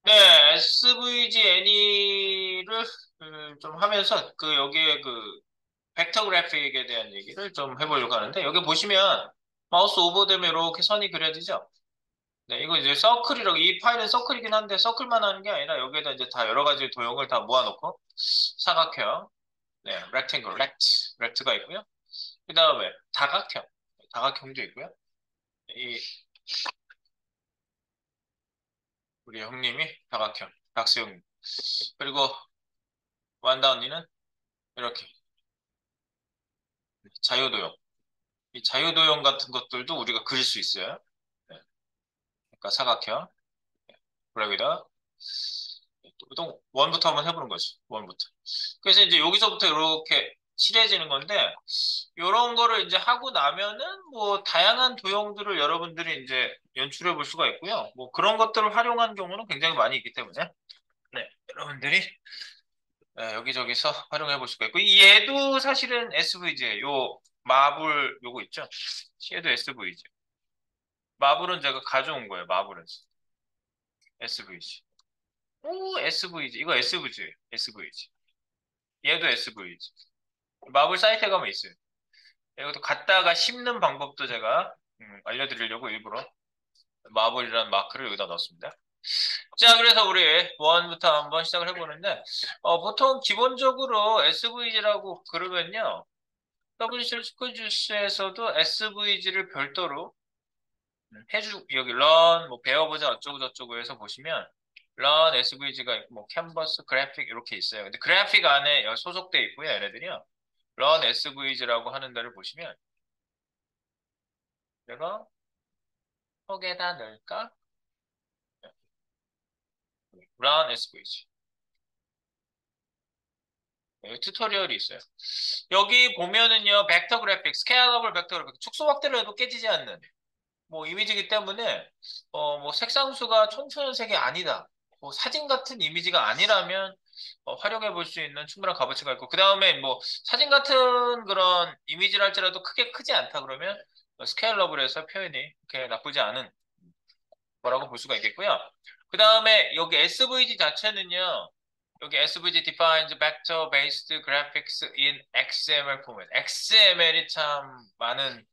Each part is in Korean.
네, SVG 애니를 좀 하면서 여기에 벡터 그래픽에 대한 얘기를 좀 해보려고 하는데 여기 보시면 마우스 오버되면 이렇게 선이 그려지죠? 네, 이거 이제 서클이라고 이 파일은 서클이긴 한데 서클만 하는 게 아니라 여기에다 이제 다 여러 가지 도형을 다 모아놓고 사각형, 네, rectangle, rect가 있고요. 그 다음에 다각형도 있고요. 이 우리 형님이 다각형, 박수 형님. 그리고 완다 언니는 이렇게 자유도형. 이 자유도형 같은 것들도 우리가 그릴 수 있어요. 네, 그러니까 사각형, 그러기다 또 원부터 한번 해보는 거죠. 원부터. 그래서 이제 여기서부터 이렇게 칠해지는 건데 이런 거를 이제 하고 나면은 뭐 다양한 도형들을 여러분들이 이제 연출해 볼 수가 있고요. 뭐 그런 것들을 활용한 경우는 굉장히 많이 있기 때문에 네, 여러분들이 여기저기서 활용해 볼 수가 있고 얘도 사실은 SVG예요. 요 마블 요거 있죠? 얘도 SVG. 마블은 제가 가져온 거예요. 마블은 SVG. 오, SVG. 이거 SVG. SVG. 얘도 SVG. 마블 사이트에 가면 있어요. 이것도 갖다가 심는 방법도 제가 알려드리려고 일부러 마블이라는 마크를 여기다 넣었습니다. 자, 그래서 우리 원부터 한번 시작을 해보는데 보통 기본적으로 SVG라고 그러면요. WCL 스쿠즈에서도 SVG를 별도로 여기 run, 뭐 배워보자 어쩌고 저쩌고 해서 보시면 run SVG가 있고 뭐 캔버스 그래픽 이렇게 있어요. 근데 그래픽 안에 소속돼 있고요. 얘네들이요. run SVG라고 하는 데를 보시면 내가 속에다 넣을까? run SVG. 여기 튜토리얼이 있어요. 여기 보면은요, 벡터 그래픽, 스케일러블 벡터 그래픽, 축소 확대를 해도 깨지지 않는 뭐 이미지이기 때문에 뭐 색상수가 청천색이 아니다. 뭐 사진 같은 이미지가 아니라면 활용해 볼 수 있는 충분한 값어치가 있고 그 다음에 뭐 사진 같은 그런 이미지를 할지라도 크게 크지 않다 그러면 스케일러블해서 표현이 그렇게 나쁘지 않은 거라고 볼 수가 있겠고요. 그 다음에 여기 SVG 자체는요. 여기 SVG defines vector based graphics in XML 포맷. XML이 참 많은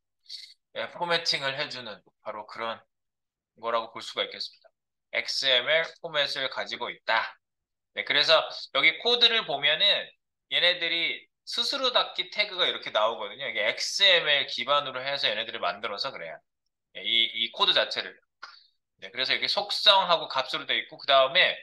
포매팅을 해주는 바로 그런 거라고 볼 수가 있겠습니다. XML 포맷을 가지고 있다. 네, 그래서 여기 코드를 보면은 얘네들이 스스로 닫기 태그가 이렇게 나오거든요. 이게 XML 기반으로 해서 얘네들을 만들어서 그래요. 이 코드 자체를. 네, 그래서 여기 속성하고 값으로 되어 있고, 그 다음에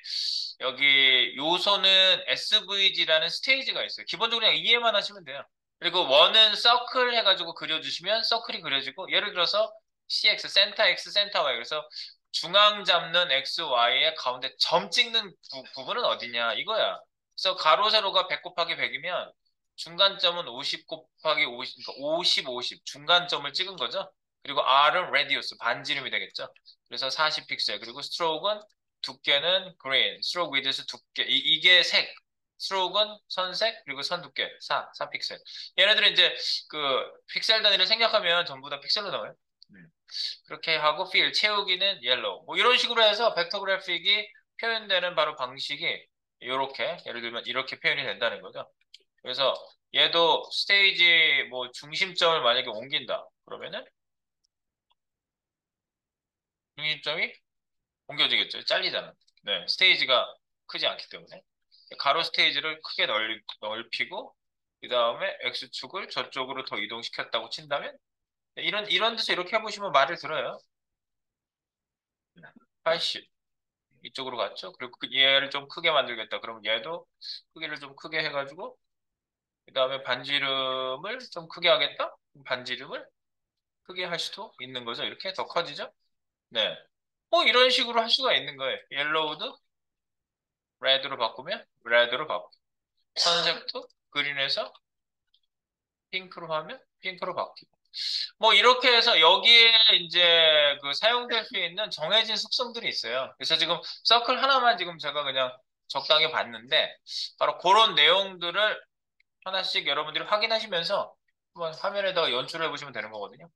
여기 요소는 SVG라는 스테이지가 있어요. 기본적으로 그냥 이해만 하시면 돼요. 그리고 원은 서클 해가지고 그려주시면 서클이 그려지고, 예를 들어서 CX, 센터 X, 센터 Y. 그래서 중앙 잡는 X, Y의 가운데 점 찍는 부분은 어디냐, 이거야. 그래서 가로, 세로가 100 곱하기 100이면 중간점은 50 곱하기 50, 그러니까 50, 50. 중간점을 찍은 거죠. 그리고 R은 레디우스, 반지름이 되겠죠. 그래서 40픽셀. 그리고 스트로크는 두께는 green, 스트로크 위드스 두께. 이게 색. 스트로크는 선색, 그리고 선 두께 4픽셀. 얘네들은 이제 픽셀 단위를 생략하면 전부 다 픽셀로 나와요. 그렇게 하고 fill, 채우기는 yellow. 뭐 이런 식으로 해서 벡터 그래픽이 표현되는 바로 방식이 이렇게, 예를 들면 이렇게 표현이 된다는 거죠. 그래서 얘도 스테이지 뭐 중심점을 만약에 옮긴다. 그러면은 중심점이 옮겨지겠죠. 잘리잖아. 네, 스테이지가 크지 않기 때문에. 가로 스테이지를 크게 넓히고, 그 다음에 X축을 저쪽으로 더 이동시켰다고 친다면, 네, 이런 데서 이렇게 해보시면 말을 들어요. 80. 이쪽으로 갔죠. 그리고 얘를 좀 크게 만들겠다. 그러면 얘도 크기를 좀 크게 해가지고, 그 다음에 반지름을 좀 크게 하겠다? 반지름을 크게 할 수도 있는 거죠. 이렇게 더 커지죠? 네. 뭐 이런 식으로 할 수가 있는 거예요. 옐로우도 레드로 바꾸면 레드로 바꾸고 선색도 그린에서 핑크로 하면 핑크로 바뀌고 뭐 이렇게 해서 여기에 이제 사용될 수 있는 정해진 속성들이 있어요. 그래서 지금 서클 하나만 지금 제가 그냥 적당히 봤는데 바로 그런 내용들을 하나씩 여러분들이 확인하시면서 한번 화면에다가 연출해 보시면 되는 거거든요.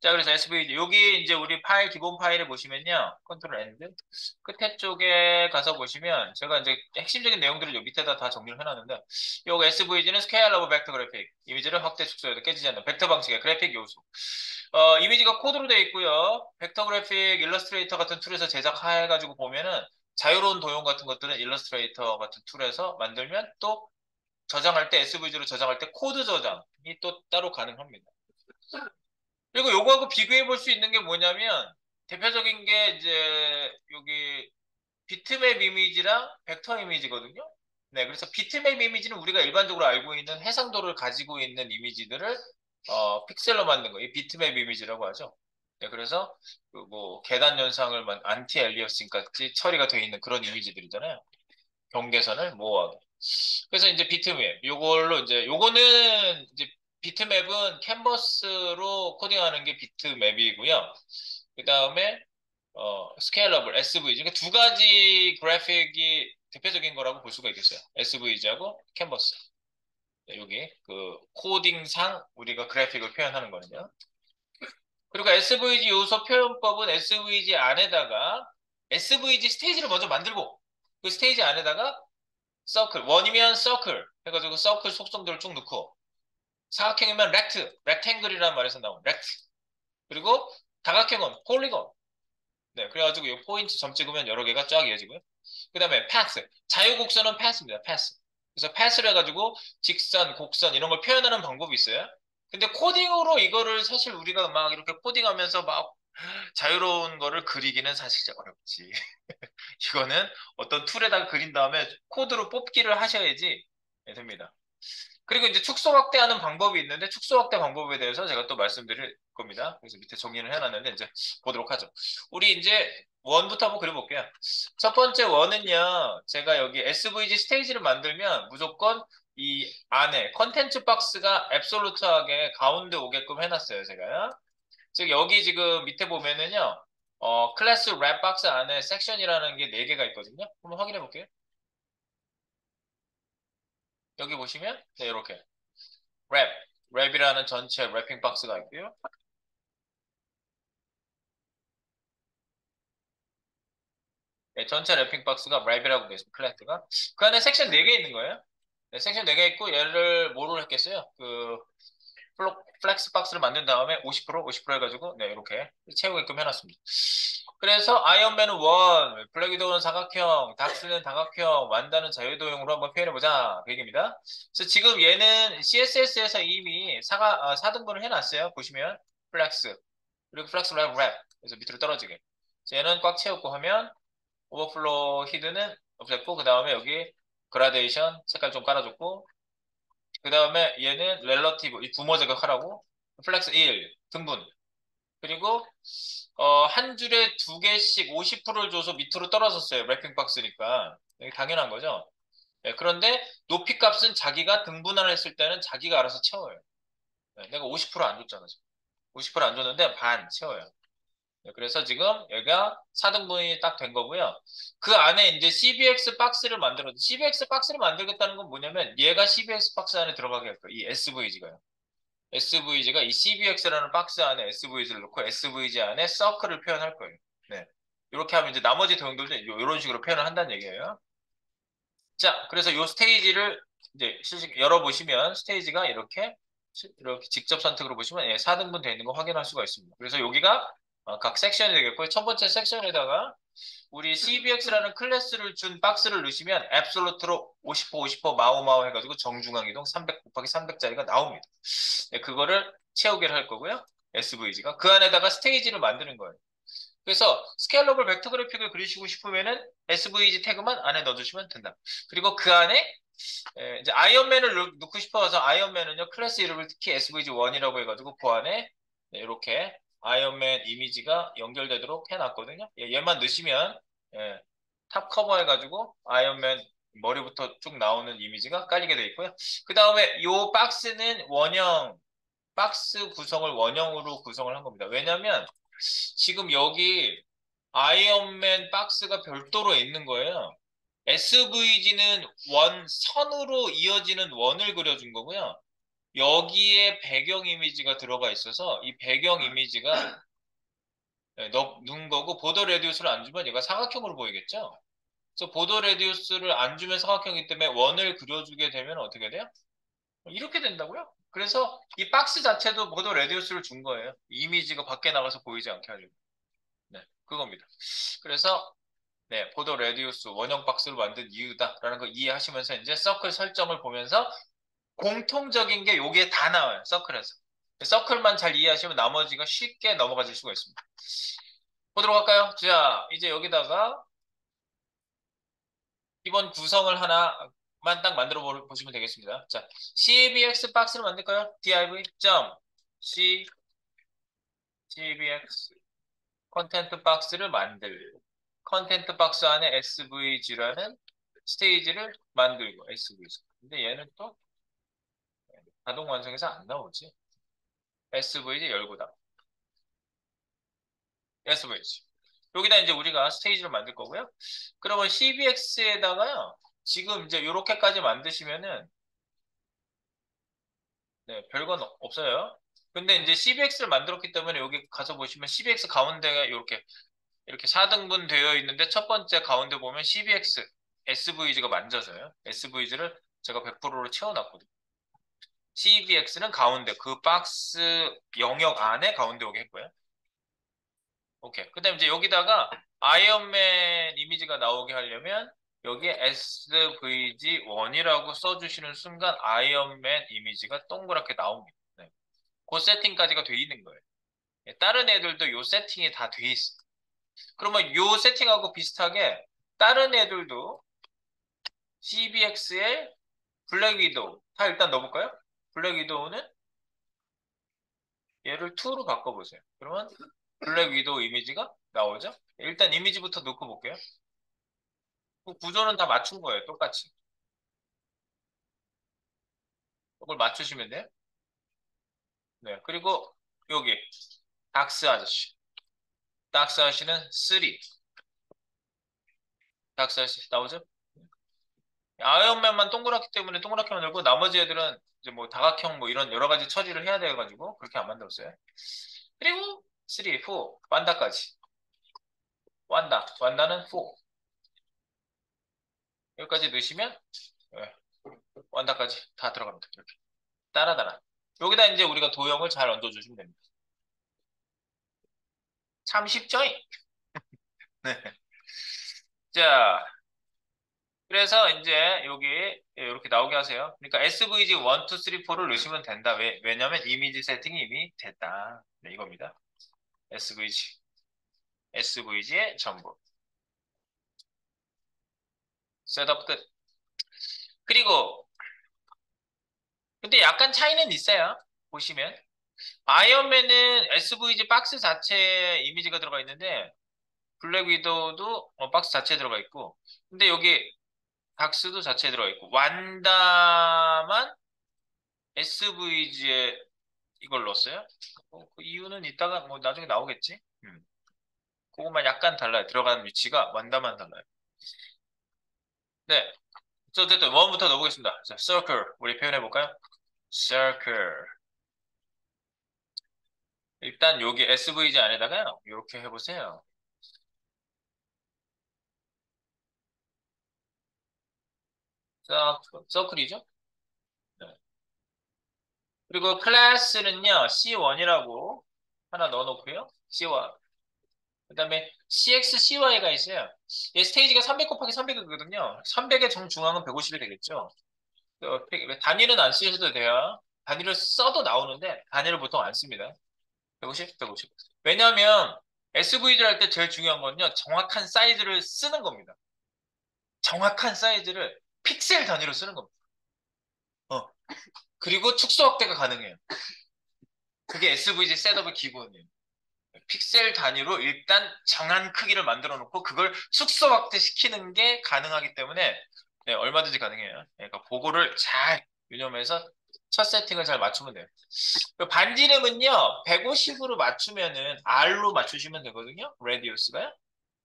자, 그래서 SVG. 여기 이제 우리 파일, 기본 파일에 보시면요. 컨트롤 엔드. 끝에 쪽에 가서 보시면 제가 이제 핵심적인 내용들을 요 밑에다 다 정리를 해놨는데 요거 SVG는 스케일러블 벡터 그래픽. 이미지를 확대 축소해도 깨지지 않는 벡터 방식의 그래픽 요소. 이미지가 코드로 되어 있고요. 벡터 그래픽 일러스트레이터 같은 툴에서 제작해가지고 보면은 자유로운 도형 같은 것들은 일러스트레이터 같은 툴에서 만들면 또 저장할 때 SVG로 저장할 때 코드 저장이 또 따로 가능합니다. 그리고 요거하고 비교해 볼 수 있는 게 뭐냐면 대표적인 게 이제 여기 비트맵 이미지랑 벡터 이미지거든요. 네, 그래서 비트맵 이미지는 우리가 일반적으로 알고 있는 해상도를 가지고 있는 이미지들을 픽셀로 만든 거, 이 비트맵 이미지라고 하죠. 네, 그래서 그뭐 계단 연상을 안티 엘리어싱 같이 처리가 되어 있는 그런 이미지들이잖아요. 경계선을 모호하게. 그래서 이제 비트맵, 요걸로 이제 요거는 이제 비트맵은 캔버스로 코딩하는 게 비트맵이고요. 그 다음에 스케일러블, SVG. 그러니까 두 가지 그래픽이 대표적인 거라고 볼 수가 있겠어요. SVG하고 캔버스. 네, 여기 그 코딩상 우리가 그래픽을 표현하는 거는요. 그리고 SVG 요소 표현법은 SVG 안에다가 SVG 스테이지를 먼저 만들고 그 스테이지 안에다가 서클, 원이면 서클 해가지고 서클 속성들을 쭉 넣고 사각형이면 렉탱글이라는 말에서 나온 렉트. 그리고 다각형은 폴리곤. 네, 그래가지고 이 포인트 점 찍으면 여러 개가 쫙 이어지고요. 그 다음에 패스. 자유곡선은 패스입니다. 패스. 그래서 패스를 해가지고 직선, 곡선 이런 걸 표현하는 방법이 있어요. 근데 코딩으로 이거를 사실 우리가 막 이렇게 코딩하면서 막 자유로운 거를 그리기는 사실 어렵지. 이거는 어떤 툴에다가 그린 다음에 코드로 뽑기를 하셔야지 됩니다. 그리고 이제 축소 확대하는 방법이 있는데 축소 확대 방법에 대해서 제가 또 말씀드릴 겁니다. 그래서 밑에 정리를 해놨는데 이제 보도록 하죠. 우리 이제 원부터 한번 그려볼게요. 첫 번째 원은요. 제가 여기 SVG 스테이지를 만들면 무조건 이 안에 컨텐츠 박스가 앱솔루트하게 가운데 오게끔 해놨어요. 제가요. 즉 여기 지금 밑에 보면은요. 클래스 랩 박스 안에 섹션이라는 게 4개가 있거든요. 한번 확인해 볼게요. 여기 보시면 네, 이렇게 랩, 랩이라는 전체 랩핑 박스가 있고요. 네, 전체 랩핑 박스가 랩이라고 되어 있습니다. 클래스가. 그 안에 섹션 4개 있는 거예요. 네, 섹션 4개 있고 얘를 뭐로 했겠어요? 그 플렉스 박스를 만든 다음에 50%, 50% 해가지고 네, 이렇게 채우게끔 해놨습니다. 그래서 아이언맨은 원, 블랙 위도우는 사각형, 닥스는 다각형, 완다는 자유도형으로 한번 표현해보자. 그 얘기입니다. 그래서 지금 얘는 CSS에서 이미 4등분을 해놨어요. 보시면 플렉스, 그리고 플렉스 랩, 랩. 그래서 밑으로 떨어지게. 얘는 꽉 채웠고 하면 오버플로 히드는 없앴고 그 다음에 여기 그라데이션 색깔 좀 깔아줬고 그 다음에 얘는 렐러티브 이 부모 제거하라고 플렉스 1 등분 그리고 한 줄에 2개씩 50%를 줘서 밑으로 떨어졌어요. 랩핑 박스니까 이게 당연한 거죠. 네, 그런데 높이 값은 자기가 등분을 했을 때는 자기가 알아서 채워요. 네, 내가 50%안 줬잖아. 50%안 줬는데 반 채워요. 네, 그래서 지금 여기가 4등분이 딱 된 거고요. 그 안에 이제 CBX 박스를 만들어, CBX 박스를 만들겠다는 건 뭐냐면 얘가 CBX 박스 안에 들어가게 할 거예요. 이 SVG가요. SVG가 이 CBX라는 박스 안에 SVG를 넣고 SVG 안에 서클을 표현할 거예요. 네. 이렇게 하면 이제 나머지 도형들도 이런 식으로 표현을 한다는 얘기예요. 자, 그래서 이 스테이지를 이제 열어보시면 스테이지가 이렇게 직접 선택으로 보시면 예, 4등분 되어 있는 거 확인할 수가 있습니다. 그래서 여기가 각 섹션이 되겠고요. 첫 번째 섹션에다가 우리 CBX라는 클래스를 준 박스를 넣으시면 앱솔루트로 50% 50% 마오마오 해가지고 정중앙 이동 300 곱하기 300짜리가 나옵니다. 네, 그거를 채우기를 할 거고요. SVG가 그 안에다가 스테이지를 만드는 거예요. 그래서 스케일러블 벡터 그래픽을 그리시고 싶으면은 SVG 태그만 안에 넣어주시면 된다. 그리고 그 안에 이제 아이언맨을 넣고 싶어서 아이언맨은요 클래스 이름을 특히 SVG1이라고 해가지고 그 안에 이렇게 아이언맨 이미지가 연결되도록 해놨거든요. 얘만 넣으시면 탑 커버 해가지고 아이언맨 머리부터 쭉 나오는 이미지가 깔리게 돼 있고요. 그 다음에 이 박스는 원형 박스 구성을 원형으로 구성을 한 겁니다. 왜냐면 지금 여기 아이언맨 박스가 별도로 있는 거예요. SVG는 선으로 이어지는 원을 그려준 거고요. 여기에 배경 이미지가 들어가 있어서 이 배경 이미지가 눈 거고 보더 레디우스를 안 주면 얘가 사각형으로 보이겠죠? 그래서 보더 레디우스를 안 주면 사각형이기 때문에 원을 그려주게 되면 어떻게 돼요? 이렇게 된다고요? 그래서 이 박스 자체도 보더 레디우스를 준 거예요. 이미지가 밖에 나가서 보이지 않게 하려고. 네, 그겁니다. 그래서 네, 보더 레디우스 원형 박스로 만든 이유다라는 거 이해하시면서 이제 서클 설정을 보면서 공통적인 게 요게 다 나와요. 서클에서. 서클만 잘 이해하시면 나머지가 쉽게 넘어가실 수가 있습니다. 보도록 할까요? 자, 이제 여기다가 이번 구성을 하나만 딱 만들어 보시면 되겠습니다. 자, CBX 박스를 만들까요? div.c cbx 컨텐트 박스를 만들. 컨텐트 박스 안에 svg라는 스테이지를 만들고 svg. 근데 얘는 또 자동 완성해서 안 나오지. svg 열고다. svg. 여기다 이제 우리가 스테이지를 만들 거고요. 그러면 cbx에다가요. 지금 이제 이렇게까지 만드시면은 네, 별건 없어요. 근데 이제 CBX를 만들었기 때문에 여기 가서 보시면 CBX 가운데가 이렇게 4등분 되어 있는데 첫 번째 가운데 보면 CBX SVG가 만져져요. SVG를 제가 100%로 채워놨거든요. CBX는 가운데 그 박스 영역 안에 가운데 오게 했고요. 오케이. 그다음 이제 여기다가 아이언맨 이미지가 나오게 하려면 여기에 SVG1이라고 써주시는 순간 아이언맨 이미지가 동그랗게 나옵니다. 네. 그 세팅까지가 돼 있는 거예요. 예, 다른 애들도 요 세팅이 다 돼 있어. 그러면 요 세팅하고 비슷하게 다른 애들도 CBX에 블랙 위도우 다 일단 넣어볼까요? 블랙 위도우는 얘를 2로 바꿔보세요. 그러면 블랙 위도우 이미지가 나오죠? 일단 이미지부터 넣고 볼게요. 그 구조는 다 맞춘 거예요. 똑같이. 이걸 맞추시면 돼요. 네. 그리고 여기 닥스 아저씨. 닥스 아저씨는 3. 닥스 아저씨 나오죠? 아이언맨만 동그랗기 때문에 동그랗게 만들고 나머지 애들은 이제 뭐 다각형 뭐 이런 여러 가지 처리를 해야 돼가지고 그렇게 안 만들었어요. 그리고 3, 4, 완다까지. 완다는 4. 여기까지 넣으시면 예, 완다까지 다 들어갑니다. 이렇게 따라따라. 여기다 이제 우리가 도형을 잘 얹어주시면 됩니다. 참 쉽죠? 네. 자, 그래서 이제 여기 이렇게 나오게 하세요. 그러니까 SVG 1, 2, 3, 4를 넣으시면 된다. 왜냐면 이미지 세팅이 이미 됐다. 네, 이겁니다. SVG. SVG의 전부. 셋업 끝. 그리고 근데 약간 차이는 있어요. 보시면 아이언맨은 SVG 박스 자체에 이미지가 들어가 있는데 블랙 위도우도 박스 자체에 들어가 있고 근데 여기 닥스도 자체에 들어가 있고 완다만 SVG에 이걸 넣었어요. 그 이유는 이따가 뭐 나중에 나오겠지. 그것만 약간 달라요. 들어가는 위치가 완다만 달라요. 네. 저 어쨌든 원부터 넣어보겠습니다. 자, circle 우리 표현해 볼까요? circle. 일단 여기 SVG 안에다가요. 이렇게 해보세요. 자, 서클이죠? 네. 그리고 클래스는요. C1이라고 하나 넣어놓고요. C1. 그다음에 CXCY가 있어요. 얘 스테이지가 300 곱하기 300이거든요. 300의 정중앙은 150이 되겠죠. 단위는 안 쓰셔도 돼요. 단위를 써도 나오는데 단위를 보통 안 씁니다. 150, 150. 왜냐하면 SVG 할 때 제일 중요한 건요. 정확한 사이즈를 쓰는 겁니다. 정확한 사이즈를 픽셀 단위로 쓰는 겁니다. 어. 그리고 축소 확대가 가능해요. 그게 SVG 셋업의 기본이에요. 픽셀 단위로 일단 정한 크기를 만들어 놓고 그걸 축소 확대시키는 게 가능하기 때문에 네, 얼마든지 가능해요. 그러니까 그거를 잘 유념해서 첫 세팅을 잘 맞추면 돼요. 반지름은요, 150으로 맞추면은 R로 맞추시면 되거든요. 레디우스가요.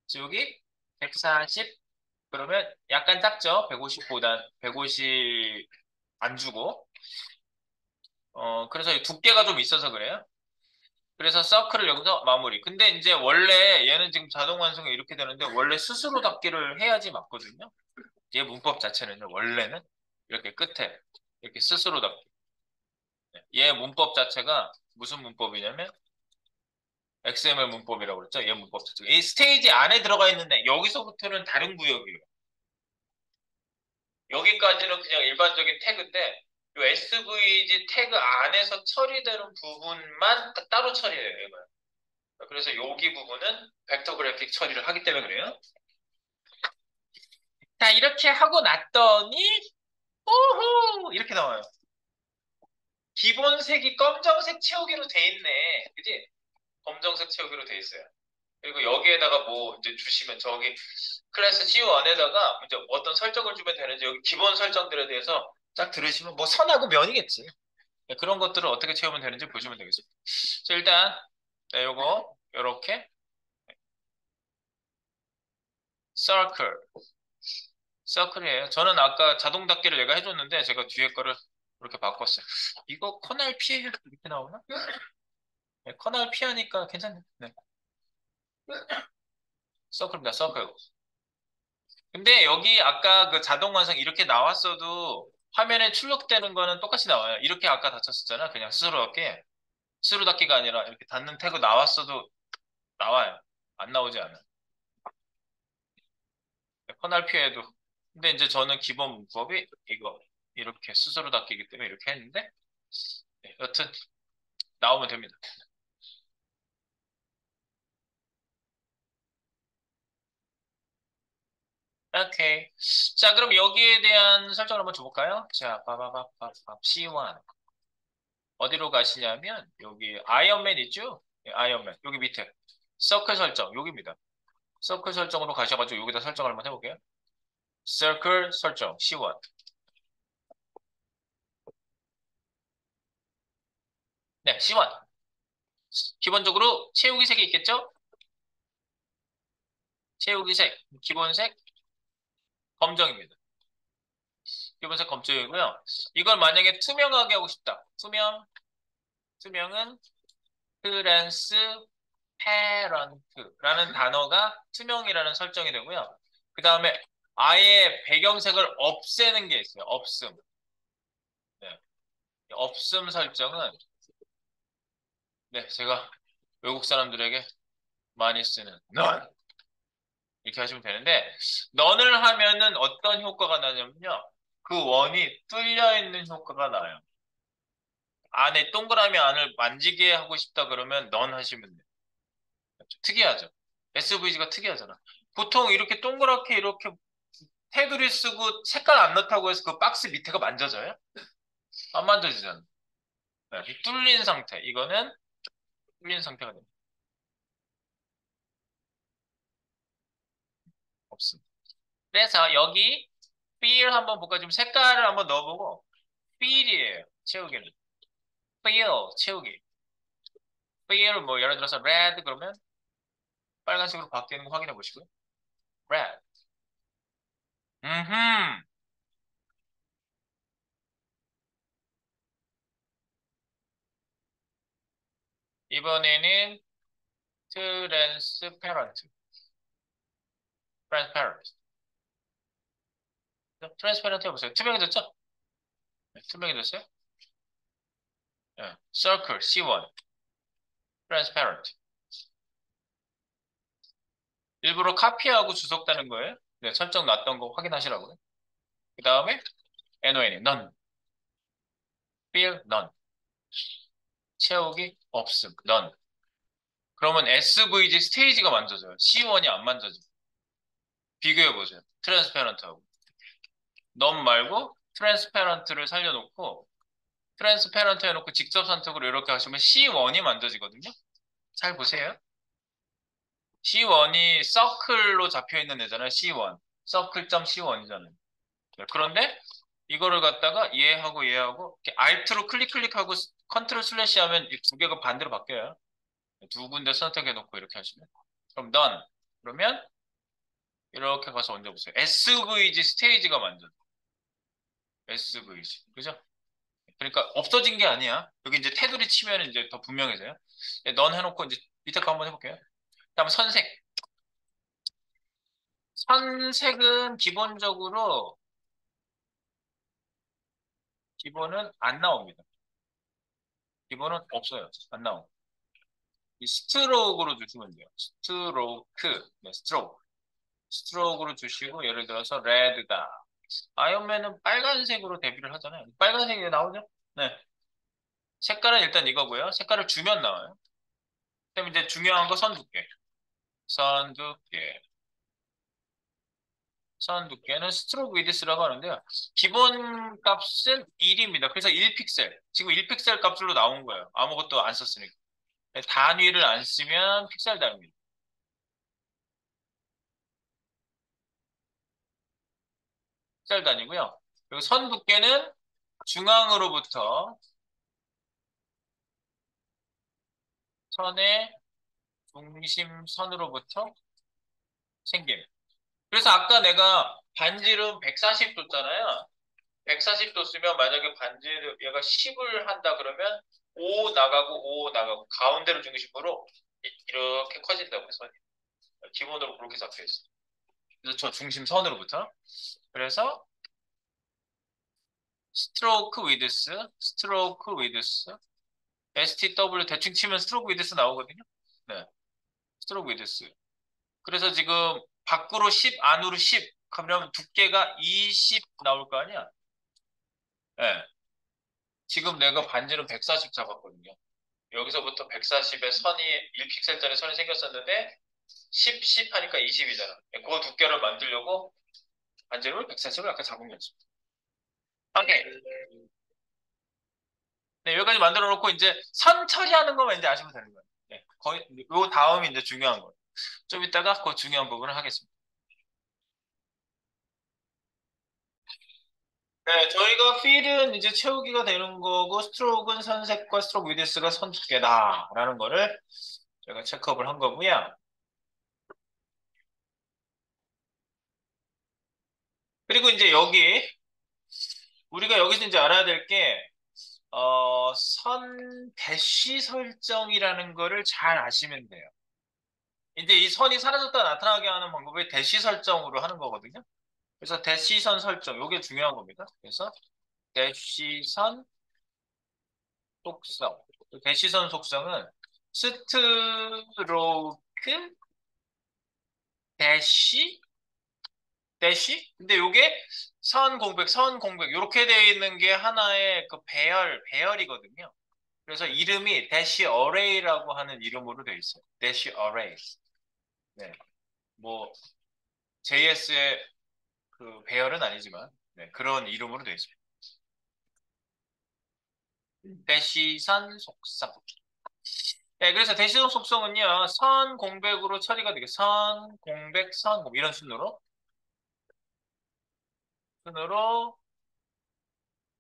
그래서 여기 140 그러면 약간 작죠. 150보단 150 안 주고 그래서 이 두께가 좀 있어서 그래요. 그래서 서클을 여기서 마무리. 근데 이제 원래 얘는 지금 자동 완성이 이렇게 되는데 원래 스스로 닫기를 해야지 맞거든요. 얘 문법 자체는요. 원래는 이렇게 끝에 이렇게 스스로 닫기. 얘 문법 자체가 무슨 문법이냐면 XML 문법이라고 그랬죠. 얘 문법 자체가. 이 스테이지 안에 들어가 있는데 여기서부터는 다른 구역이에요. 여기까지는 그냥 일반적인 태그인데 이 SVG 태그 안에서 처리되는 부분만 따로 처리해요. 얘가. 그래서 여기 부분은 벡터 그래픽 처리를 하기 때문에 그래요. 자, 이렇게 하고 났더니, 오호! 이렇게 나와요. 기본색이 검정색 채우기로 돼 있네. 그지? 검정색 채우기로 돼 있어요. 그리고 여기에다가 뭐 이제 주시면 저기 클래스 G1에다가 이제 어떤 설정을 주면 되는지 여기 기본 설정들에 대해서 딱 들으시면 뭐 선하고 면이겠지. 네, 그런 것들을 어떻게 채우면 되는지 보시면 되겠습니다. 자, 일단, 네, 요거, 요렇게, circle. 서클이에요. 저는 아까 자동 닫기를 내가 해줬는데 제가 뒤에 거를 이렇게 바꿨어요. 이거 커널 피해야 이렇게 나오나? 네, 커널 피하니까 괜찮네. 네. 서클입니다. 서클. 근데 여기 아까 그 자동 완성 이렇게 나왔어도 화면에 출력되는 거는 똑같이 나와요. 이렇게 아까 닫혔었잖아. 그냥 스스로 닫기. 스스로 닫기가 아니라 이렇게 닫는 태그 나왔어도 나와요. 안 나오지 않아. 커널 피해도. 근데 이제 저는 기본 문법이 이거 이렇게 스스로 닫기이기 때문에 이렇게 했는데 네, 여튼 나오면 됩니다. 오케이. 자, 그럼 여기에 대한 설정을 한번 줘볼까요? 자, 빠바바바밥 C1. 어디로 가시냐면, 여기 아이언맨 있죠? 예, 아이언맨. 여기 밑에. 서클 설정, 여기입니다. 서클 설정으로 가셔가지고 여기다 설정을 한번 해볼게요. 서클 설정, C1. 네, C1. 기본적으로 채우기 색이 있겠죠? 채우기 색, 기본색, 검정입니다. 기본색 검정이고요. 이걸 만약에 투명하게 하고 싶다. 투명은 트랜스페런트라는 단어가 투명이라는 설정이 되고요. 그 다음에 아예 배경색을 없애는 게 있어요. 없음. 네. 없음 설정은 네, 제가 외국 사람들에게 많이 쓰는 none 이렇게 하시면 되는데 none을 하면은 어떤 효과가 나냐면요. 그 원이 뚫려 있는 효과가 나요. 안에 동그라미 안을 만지게 하고 싶다 그러면 none 하시면 돼요. 특이하죠. SVG가 특이하잖아. 보통 이렇게 동그랗게 이렇게 테두리 쓰고 색깔 안 넣다고 해서 그 박스 밑에가 만져져요? 안 만져지잖아. 네, 이 뚫린 상태. 이거는 뚫린 상태가 됩니다. 없습니다. 그래서 여기 feel 한번 볼까? 지금 색깔을 한번 넣어보고 feel이에요. 채우기는. feel, 채우기. feel 뭐 예를 들어서 red 그러면 빨간색으로 바뀌는 거 확인해 보시고요. red. 음, 이번에는 transparent. transparent. transparent 해보세요. 투명해졌죠? 네, 투명해졌어요? 네. circle, C1. transparent. 일부러 카피하고 주석다는 거예요. 네, 설정 놨던 거 확인하시라고요. 그 다음에 NON이 none, fill none, 채우기 없음 none. 그러면 SVG 스테이지가 만져져요. C1이 안 만져져. 비교해 보세요. 트랜스페런트하고. none 말고 트랜스페런트를 살려놓고 트랜스페런트 해놓고 직접 선택으로 이렇게 하시면 C1이 만져지거든요. 잘 보세요. C1이 서클로 잡혀 있는 애잖아요. C1. 서클.C1이잖아요. 그런데 이거를 갖다가 얘하고 이렇게 Alt로 클릭하고 컨트롤 슬래시 하면 이 두 개가 반대로 바뀌어요. 두 군데 선택해 놓고 이렇게 하시면. 그럼 done. 그러면 이렇게 가서 얹어보세요. SVG 스테이지가 완전. SVG. 그죠? 그러니까 없어진 게 아니야. 여기 이제 테두리 치면 이제 더 분명해져요. 넌 해놓고 이제 밑에 거 한번 해볼게요. 다음 선색. 선색은 기본은 안 나옵니다. 기본은 없어요. 안 나오고. 이 스트로크로 주시면 돼요. 스트로크. 네, 스트로크. 스트로크로 주시고 예를 들어서 레드다. 아이언맨은 빨간색으로 데뷔를 하잖아요. 빨간색이 나오죠? 네. 색깔은 일단 이거고요. 색깔을 주면 나와요. 그다음에 이제 중요한 거 선 두께. 선 두께. 선 두께는 스트로크 위드스라고 하는데요. 기본 값은 1입니다. 그래서 1픽셀. 지금 1픽셀 값으로 나온 거예요. 아무것도 안 썼으니까. 단위를 안 쓰면 픽셀 단위입니다. 픽셀 단위고요. 그리고 선 두께는 중앙으로부터 선의 중심선으로부터 생김. 그래서 아까 내가 반지름 140 줬잖아요. 140도 쓰면 만약에 반지를 얘가 10을 한다 그러면 5 나가고 5 나가고 가운데로 중심으로 이렇게 커진다고 해서 기본으로 그렇게 잡혀 있어요. 그래서 저 중심선으로부터 그래서 스트로크 위드스 STW 대충 치면 스트로크 위드스 나오거든요. 네, 스트로크 위드스. 그래서 지금 밖으로 10 안으로 10 그러면 두께가 20 나올 거 아니야? 네. 지금 내가 반지름 140 잡았거든요. 여기서부터 140의 선이 1픽셀짜리 선이 생겼었는데 10 하니까 20이잖아. 그 두께를 만들려고 반지름을 140을 아까 잡은 거지. 오케이. 네, 여기까지 만들어 놓고 이제 선 처리하는 것만 이제 아시면 되는 거예요. 네, 거의 요 다음이 이제 중요한 거예요. 좀 이따가 그 중요한 부분을 하겠습니다. 네, 저희가 필은 이제 채우기가 되는 거고 스트로크는 선색과 스트로크 위드스가 선 두께다라는 거를 제가 체크업을 한 거고요. 그리고 이제 우리가 여기서 이제 알아야 될 게, 선 대시 설정이라는 거를 잘 아시면 돼요. 이제 이 선이 사라졌다 나타나게 하는 방법이 대시 설정으로 하는 거거든요. 그래서 대시선 설정, 이게 중요한 겁니다. 그래서 대시선 속성. 대시선 속성은 스트로크 대시 근데 요게 선 공백 이렇게 되어 있는 게 하나의 그 배열이거든요. 그래서 이름이 대시 어레이라고 하는 이름으로 되어 있어요. 대시 어레이. 네. 뭐 JS의 그 배열은 아니지만 네, 그런 이름으로 되어 있습니다. 대시선 속성. 네, 그래서 대시선 속성은요. 선 공백으로 처리가 되게 선 공백 선 공백 이런 순으로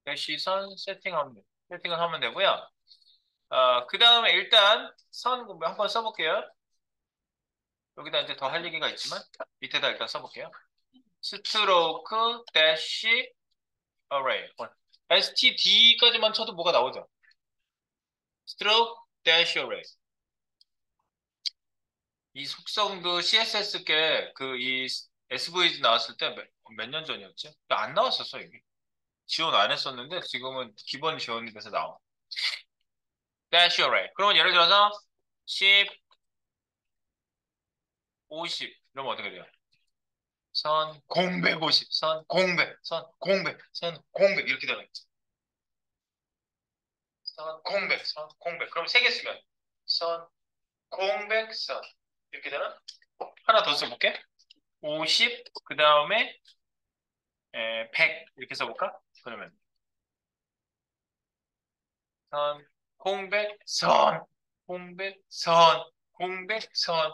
대시선 세팅을 하면 되고요. 그 다음에 일단 선 공백 한번 써볼게요. 여기다 이제 더 할 얘기가 있지만 밑에다 일단 써볼게요. 스트로크 대시 어레이 std까지만 쳐도 뭐가 나오죠? 스트로크 대시 어레이 이 속성도 CSS 그 이 SVG 나왔을 때 몇 년 전이었지? 안 나왔었어 이게 지원 안 했었는데 지금은 기본 지원이 돼서 나와 대시 어레이 그러면 예를 들어서 10, 50 이러면 어떻게 돼요? 선 공백 50, 선 공백, 선 공백, 선 공백 이렇게 되는 거죠. 선 공백, 선 공백. 그럼 세 개 쓰면 선 공백, 선 이렇게 되나? 하나 더 써볼게. 50, 그 다음에 100 이렇게 써볼까? 그러면 선 공백, 선 공백, 선 공백, 선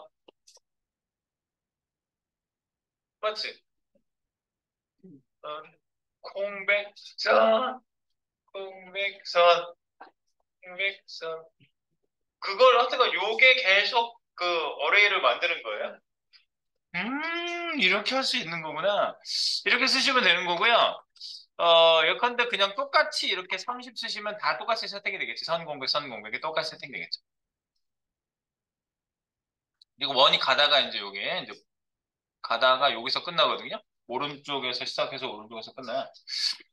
맞지? 선 공백, 선 공백, 선 공백, 선 그걸 하여튼 요게 계속 그 어레이를 만드는 거예요. 이렇게 할 수 있는 거구나. 이렇게 쓰시면 되는 거고요. 예컨대 그냥 똑같이 이렇게 30 쓰시면 다 똑같이 세팅이 되겠지. 선 공백, 선 공백이 똑같이 세팅되겠죠. 그리고 원이 가다가 이제 요게 이제 가다가 여기서 끝나거든요. 오른쪽에서 시작해서 오른쪽에서 끝나요.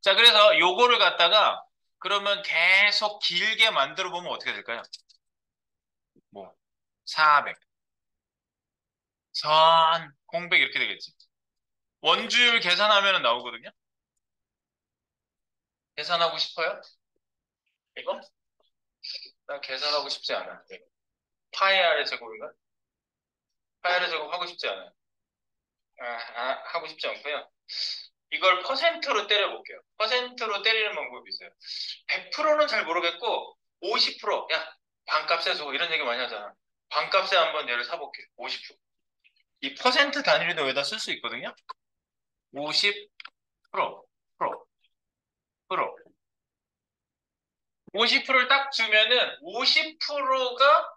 자, 그래서 요거를 갖다가 그러면 계속 길게 만들어 보면 어떻게 될까요? 뭐 400, 선, 공백 이렇게 되겠지. 원주율 계산하면 나오거든요. 계산하고 싶어요? 이거? 나 계산하고 싶지 않아. 파이 r의 제곱인가? 파이 r의 제곱 하고 싶지 않아요. 하고 싶지 않고요. 이걸 퍼센트로 때려볼게요. 퍼센트로 때리는 방법이 있어요. 100%는 잘 모르겠고 50%, 야, 반값에 줘 이런 얘기 많이 하잖아. 반값에 한번 얘를 사볼게요. 50%. 이 퍼센트 단위도 여기다 쓸 수 있거든요. 50%, 프로, 프로. 50%를 딱 주면은 50%가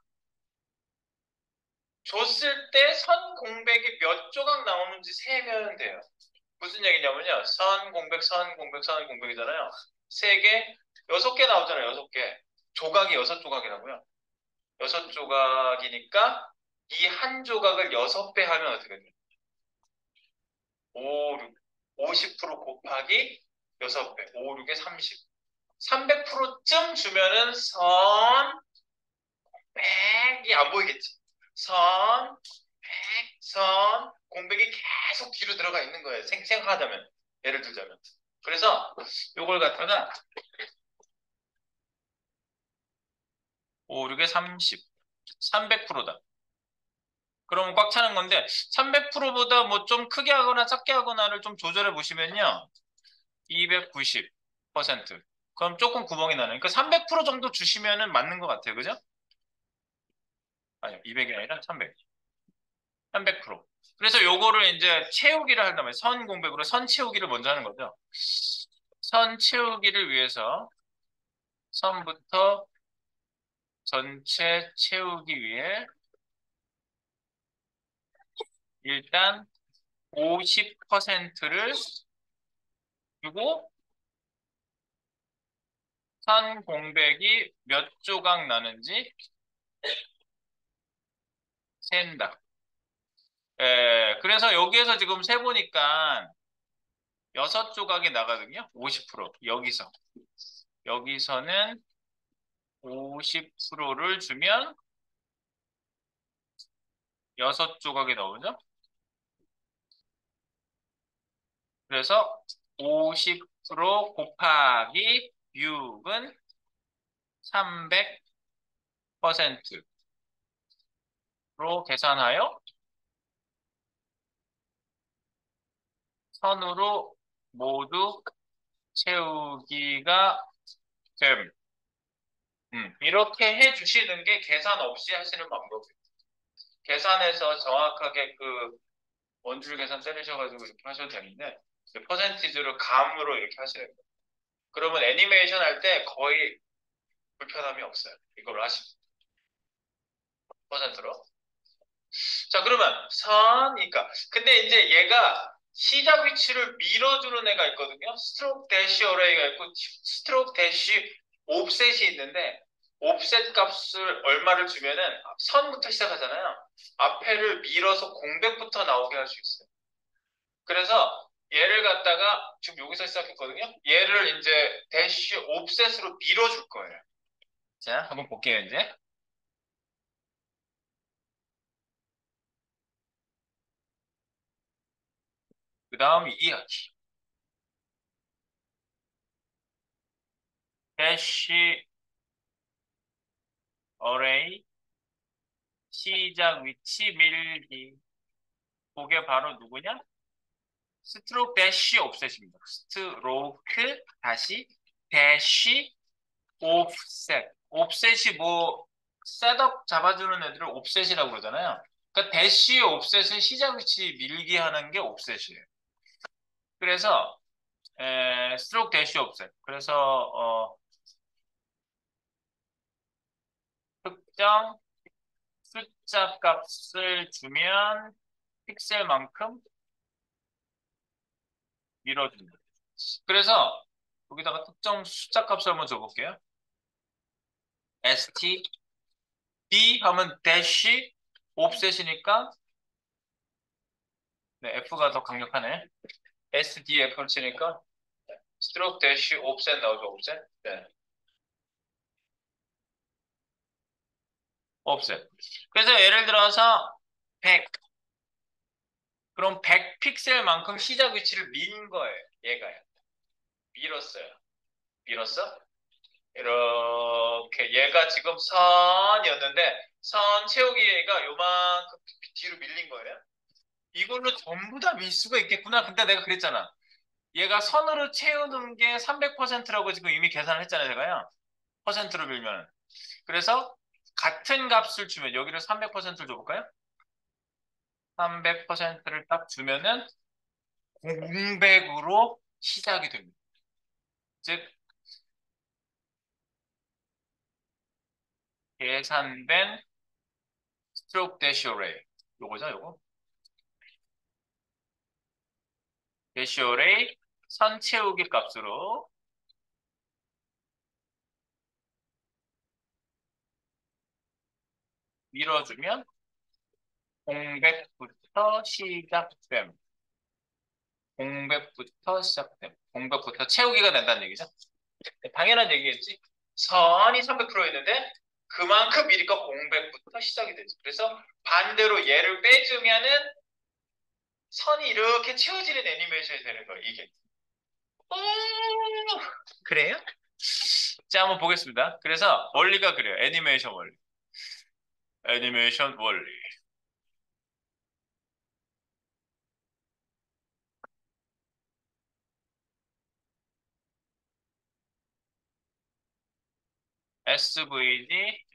줬을 때 선 공백이 몇 조각 나오는지 세면 돼요. 무슨 얘기냐면요. 선 공백, 선 공백, 선 공백이잖아요. 세 개, 여섯 개 나오잖아요. 여섯 개. 조각이 여섯 조각이라고요. 여섯 조각이니까 이 한 조각을 여섯 배 하면 어떻게 돼요? 5, 6, 50% 곱하기 여섯 배. 5, 6에 30. 300%쯤 주면은 선, 백이 안 보이겠지. 선, 백, 선, 공백이 계속 뒤로 들어가 있는 거예요. 생각하자면. 예를 들자면. 그래서 요걸 갖다가 5, 6에 30. 300%다. 그러면 꽉 차는 건데 300%보다 뭐 좀 크게 하거나 작게 하거나를 좀 조절해 보시면요. 290%. 그럼 조금 구멍이 나네. 그러니까 300% 정도 주시면은 맞는 것 같아요. 그죠? 아니요. 200이 아니라 300. 300%. 그래서 요거를 이제 채우기를 한다면 선 공백으로 선 채우기를 먼저 하는 거죠. 선 채우기를 위해서 선부터 전체 채우기 위해 일단 50%를 주고 선 공백이 몇 조각 나는지 센다. 그래서 여기에서 지금 세보니까 여섯 조각이 나거든요. 50%. 여기서는 50%를 주면 여섯 조각이 나오죠. 그래서 50% 곱하기 6은 300%로 계산하여 선으로 모두 채우기가 됨. 이렇게 해주시는 게 계산 없이 하시는 방법이에요. 계산해서 정확하게 그 원줄 계산 때리셔가지고 이렇게 하셔도 되는데 퍼센티지로 감으로 이렇게 하시는 거예요. 그러면 애니메이션 할 때 거의 불편함이 없어요. 이걸로 하시면 퍼센트로. 자, 그러면 선이니까. 근데 이제 얘가 시작 위치를 밀어주는 애가 있거든요. 스트로크 대시 어레이가 있고 스트로크 대시 옵셋이 있는데 옵셋 값을 얼마를 주면은 선부터 시작하잖아요. 앞에를 밀어서 공백부터 나오게 할 수 있어요. 그래서 얘를 갖다가 지금 여기서 시작했거든요. 얘를 이제 대시 옵셋으로 밀어줄 거예요. 자, 한번 볼게요, 이제. 그 다음 이야기. 대시 어레이 시작 위치 밀기. 그게 바로 누구냐? 스트로크 대시 옵셋입니다. 스트로크 다시 대시 옵셋. 옵셋이 뭐 셋업 잡아주는 애들을 옵셋이라고 그러잖아요. 그러니까 대시 옵셋은 시작 위치 밀기 하는 게 옵셋이에요. 그래서 스트로크 대시 옵셋. 그래서 특정 숫자 값을 주면 픽셀만큼 밀어준다. 그래서 여기다가 특정 숫자 값을 한번 줘볼게요. st d 하면 대시 옵셋이니까 네, f가 더 강력하네. sdf를 치니까 스트로크 대시 옵셋 나오죠, 옵셋. 네, 옵셋. 그래서 예를 들어서 100. 그럼 100 픽셀만큼 시작 위치를 민 거예요. 얘가요. 밀었어요. 밀었어? 이렇게 얘가 지금 선이었는데 선 채우기 얘가 요만큼 뒤로 밀린 거예요. 이걸로 전부 다 밀 수가 있겠구나. 근데 내가 그랬잖아. 얘가 선으로 채우는 게 300%라고 지금 이미 계산을 했잖아요, 제가요. 퍼센트로 밀면. 그래서 같은 값을 주면 여기를 300%를 줘볼까요? 300%를 딱 주면은 공백으로 시작이 됩니다. 즉 계산된 스트로크 대시오 레이 요거죠, 요거. 대시오 레이 선 채우기 값으로 밀어주면 공백부터 시작됨. 공백부터 시작됨. 공백부터 채우기가 된다는 얘기죠. 당연한 얘기겠지. 선이 300%였는데 그만큼 미리까 공백부터 시작이 되죠. 그래서 반대로 얘를 빼주면은 선이 이렇게 채워지는 애니메이션이 되는 거예요. 이게. 오, 그래요? 자, 한번 보겠습니다. 그래서 원리가 그래요. 애니메이션 원리. 애니메이션 원리. SVG,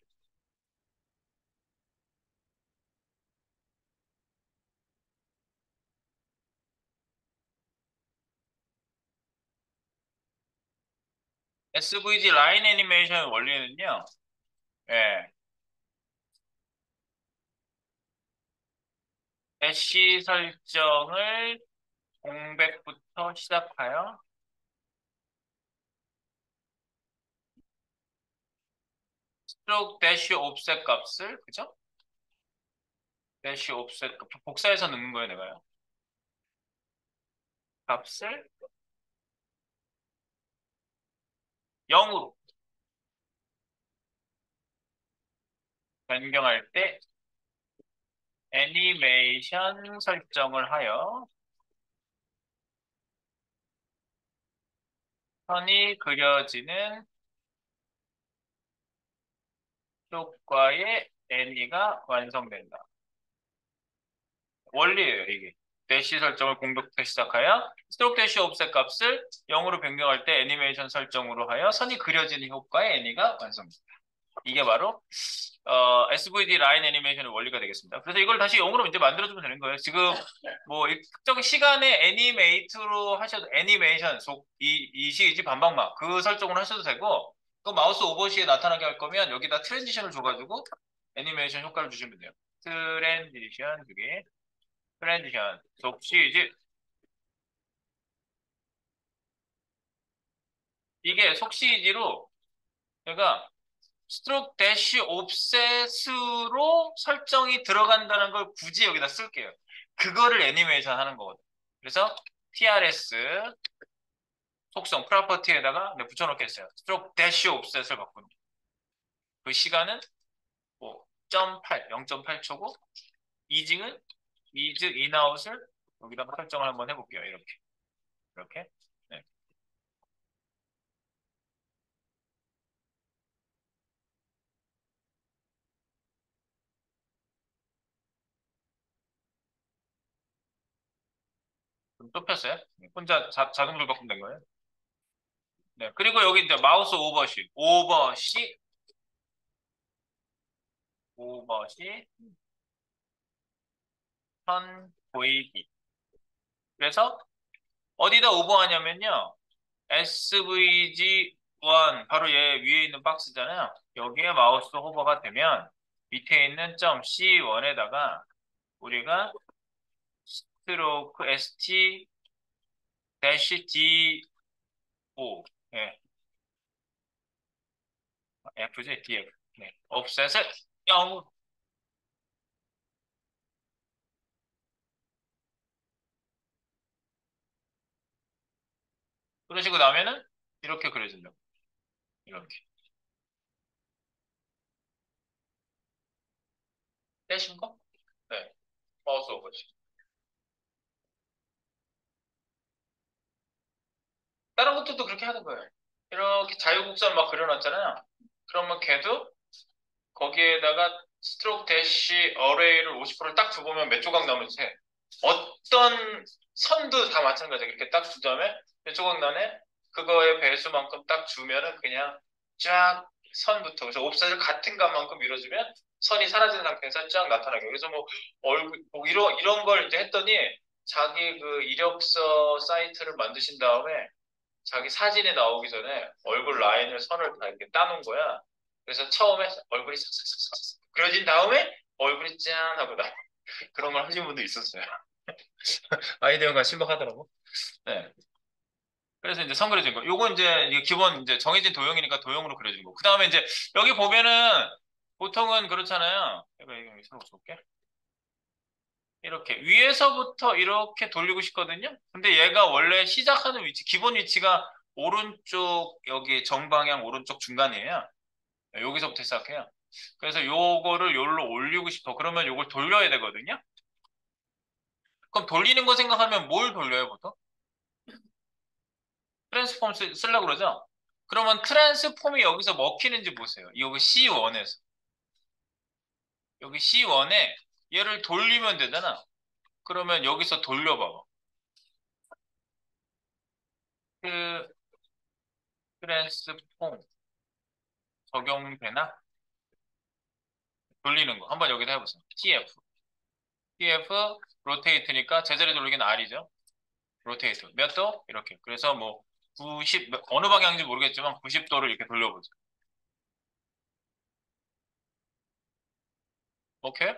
SVG 라인 애니메이션 원리는요. 예, 대시 설정을 공백부터 시작하여 스트로크 대시 옵셋 값을 그죠? 대시 옵셋 값 복사해서 넣는 거예요, 내가요. 값을 0으로 변경할 때 애니메이션 설정을 하여 선이 그려지는 효과의 애니가 완성된다. 원리예요, 이게. 대시 설정을 공백부터 시작하여 스트로크 대시 옵셋 값을 0으로 변경할 때 애니메이션 설정으로 하여 선이 그려지는 효과의 애니가 완성됩니다. 이게 바로 SVD 라인 애니메이션의 원리가 되겠습니다. 그래서 이걸 다시 0으로 이제 만들어주면 되는 거예요. 지금 뭐 특정 시간에 애니메이트로 하셔도 애니메이션 이 시이지 반박막 그 설정을 하셔도 되고 그 마우스 오버시에 나타나게 할 거면 여기다 트랜지션을 줘가지고 애니메이션 효과를 주시면 돼요. 트랜지션 두 개. 트랜지션 속시이지 이게 속시이지로 제가 스트로크 대시 옵셋으로 설정이 들어간다는 걸 굳이 여기다 쓸게요. 그거를 애니메이션 하는 거거든요. 그래서 TRS 속성 프로퍼티에다가 붙여놓겠어요. 스트로크 대시 옵셋을 바꾸는 그 시간은 뭐 0.8, 0.8초고 이징은 이즈 인아웃을 여기다가 설정을 한번 해볼게요. 이렇게 이렇게 네. 좀 좁혔어요. 혼자 자동으로 바꾸면 된 거예요. 네. 그리고 여기 이제 마우스 오버시 선 보이기. 그래서 어디다 오버하냐면요. SVG1 바로 얘 위에 있는 박스잖아요. 여기에 마우스 호버가 되면 밑에 있는 점 C1에다가 우리가 스트로크 ST-D 5. 예. F지, DF. 네. offset을 0. 그러시고 나면은 이렇게 그려진다고. 이렇게. 떼신 거? 네. 마우스 오버지. 다른 것들도 그렇게 하는 거예요. 이렇게 자유곡선 막 그려놨잖아요. 그러면 걔도 거기에다가 스트로크 대시 어레이를 50%를 딱 두보면 몇 조각 나오는지 어떤 선도 다 마찬가지야. 이렇게 딱 두 다음에 몇 조각 나네? 그거의 배수만큼 딱 주면은 그냥 쫙 선부터 그래서 옵사를 같은 값만큼 밀어주면 선이 사라진 상태에서 쫙 나타나게. 그래서 뭐 얼굴 뭐 이런 걸 이제 했더니 자기 그 이력서 사이트를 만드신 다음에 자기 사진에 나오기 전에 얼굴 라인을 선을 다 이렇게 따놓은 거야. 그래서 처음에 얼굴이 싹싹싹싹 그려진 다음에 얼굴이 짠 하고 나 그런 걸 하신 분도 있었어요. 아이디어가 신박하더라고. 네. 그래서 이제 선 그려진 거. 요건 이제 이게 기본 이제 정해진 도형이니까 도형으로 그려진 거. 그 다음에 이제 여기 보면은 보통은 그렇잖아요. 내가 이거 새로 볼게. 이렇게 위에서부터 이렇게 돌리고 싶거든요. 근데 얘가 원래 시작하는 위치, 기본 위치가 오른쪽 여기 정방향 오른쪽 중간이에요. 네, 여기서부터 시작해요. 그래서 요거를 요로 올리고 싶어. 그러면 요걸 돌려야 되거든요. 그럼 돌리는 거 생각하면 뭘 돌려요, 보통? 트랜스폼 쓰려고 그러죠? 그러면 트랜스폼이 여기서 먹히는지 보세요. 여기 C1에서. 여기 C1에 얘를 돌리면 되잖아. 그러면 여기서 돌려봐봐. 그 트랜스폼 적용되나? 돌리는 거. 한번 여기다 해보세요. TF. TF 로테이트니까 제자리 돌리기는 R이죠. 로테이트. 몇 도? 이렇게. 그래서 뭐 90, 어느 방향인지 모르겠지만 90도를 이렇게 돌려보죠. 오케이?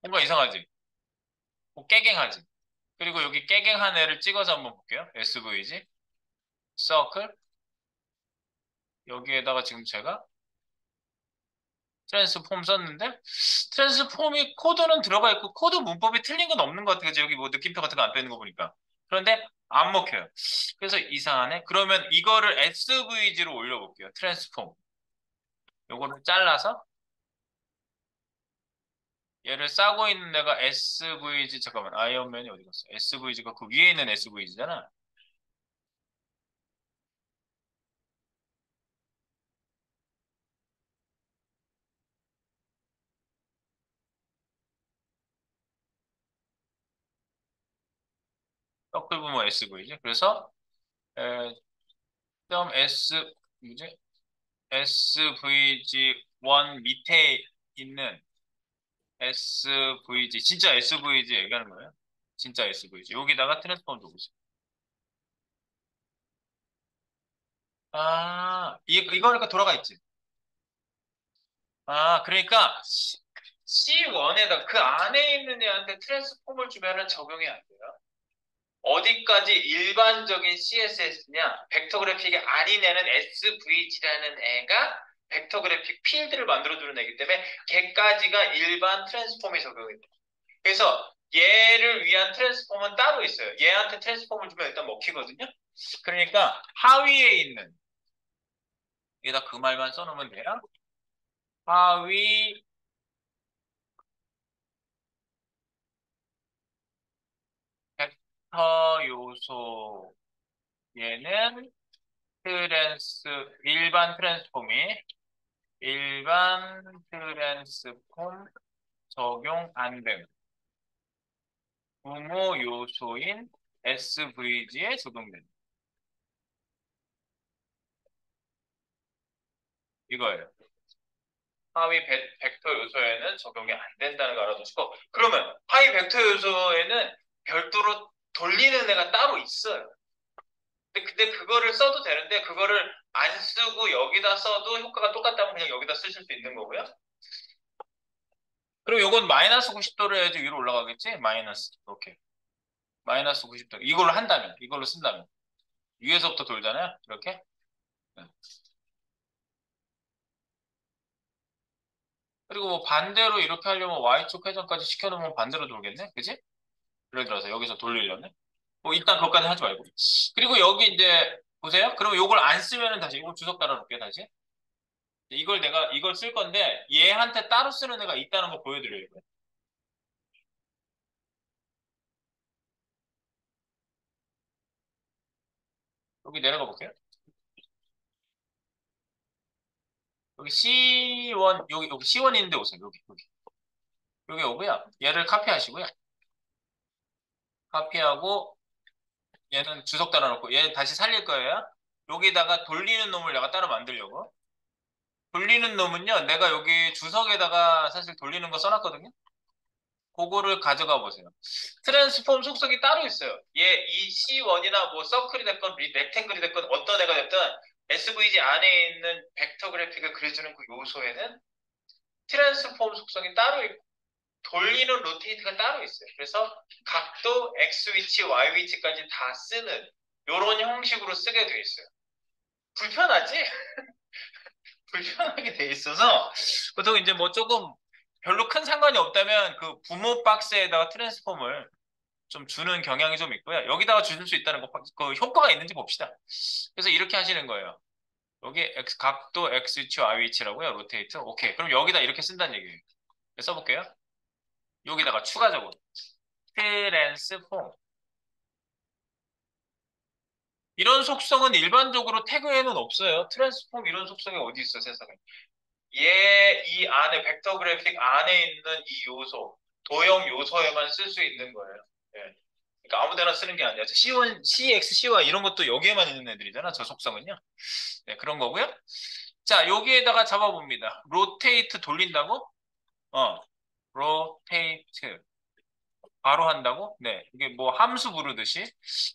뭔가 이상하지? 뭐 깨갱하지? 그리고 여기 깨갱한 애를 찍어서 한번 볼게요. SVG. 서클. 여기에다가 지금 제가 트랜스폼 썼는데 트랜스폼이 코드는 들어가 있고 코드 문법이 틀린 건 없는 것 같아요. 그래서 여기 뭐 느낌표 같은 거 안 빼는 거 보니까. 그런데 안 먹혀요. 그래서 이상하네. 그러면 이거를 SVG로 올려볼게요. 트랜스폼. 요거를 잘라서 얘를 싸고 있는 데가 SVG 잠깐만 아이언맨이 어디 갔어? SVG가 그 위에 있는 SVG잖아. 서클 부모 SVG. 그래서 점 S 뭐지? SVG1 밑에 있는 SVG 진짜 SVG 얘기하는 거예요? 진짜 SVG 여기다가 트랜스폼 두고 있어요. 아, 이거니까 돌아가 있지. 아, 그러니까 C1에다 그 안에 있는 애한테 트랜스폼을 주면은 적용이 안 돼요. 어디까지 일반적인 CSS냐? 벡터 그래픽이 아닌 애는 SVG라는 애가 벡터 그래픽 필드를 만들어주는 애기 때문에 걔까지가 일반 트랜스폼이 적용이 돼요. 그래서 얘를 위한 트랜스폼은 따로 있어요. 얘한테 트랜스폼을 주면 일단 먹히거든요. 그러니까 하위에 있는 여기다 그 말만 써놓으면 돼요. 하위 벡터 요소 얘는 트랜스 일반 트랜스폼이 일반 트랜스폼 적용 안 됨. 부모 요소인 SVG에 적용된다. 이거예요. 하위 벡터 요소에는 적용이 안 된다는 거 알아두시고 그러면 하위 벡터 요소에는 별도로 돌리는 애가 따로 있어요. 근데 그거를 써도 되는데 그거를 안 쓰고 여기다 써도 효과가 똑같다면 그냥 여기다 쓰실 수 있는 거고요. 그리고 요건 마이너스 90도로 해야지 위로 올라가겠지? 마이너스. 오케이. 마이너스 90도. 이걸로 한다면, 이걸로 쓴다면. 위에서부터 돌잖아요. 이렇게. 네. 그리고 뭐 반대로 이렇게 하려면 Y축 회전까지 시켜놓으면 반대로 돌겠네? 그지? 예를 들어서 여기서 돌리려면. 뭐 일단 그것까지 하지 말고. 그리고 여기 이제 보세요. 그럼 이걸 안 쓰면은 다시 이걸 주석 달아놓을게요. 다시. 이걸 내가 이걸 쓸 건데 얘한테 따로 쓰는 애가 있다는 거 보여드리려고요. 여기 내려가 볼게요. 여기 C1 여기 C1 있는데 오세요. 여기 오고요. 얘를 카피하시고요. 카피하고 얘는 주석 달아놓고 얘 다시 살릴 거예요. 여기다가 돌리는 놈을 내가 따로 만들려고. 돌리는 놈은요. 내가 여기 주석에다가 사실 돌리는 거 써놨거든요. 그거를 가져가 보세요. 트랜스폼 속성이 따로 있어요. 얘 이 C1이나 뭐 서클이 됐건 렉탱글이 됐건 어떤 애가 됐든 SVG 안에 있는 벡터 그래픽을 그려주는 그 요소에는 트랜스폼 속성이 따로 있고 돌리는 로테이트가 따로 있어요. 그래서 각도 X 위치, Y 위치까지 다 쓰는 이런 형식으로 쓰게 돼 있어요. 불편하지? 불편하게 돼 있어서 보통 이제 뭐 조금 별로 큰 상관이 없다면 그 부모 박스에다가 트랜스폼을 좀 주는 경향이 좀 있고요. 여기다가 줄 수 있다는 거, 그 효과가 있는지 봅시다. 그래서 이렇게 하시는 거예요. 여기 각도 X 위치, Y 위치라고요. 로테이트. 오케이. 그럼 여기다 이렇게 쓴다는 얘기예요. 써볼게요. 여기다가 추가적으로 트랜스폼. 이런 속성은 일반적으로 태그에는 없어요. 트랜스폼 이런 속성이 어디 있어, 세상에. 이 안에 벡터 그래픽 안에 있는 이 요소, 도형 요소에만 쓸 수 있는 거예요. 예. 그러니까 아무 데나 쓰는 게 아니라 C1, CX, CY 이런 것도 여기에만 있는 애들이잖아. 저 속성은요. 네, 그런 거고요. 자, 여기에다가 잡아봅니다. 로테이트 돌린다고? 로테이트. 바로 한다고? 네. 이게 뭐 함수 부르듯이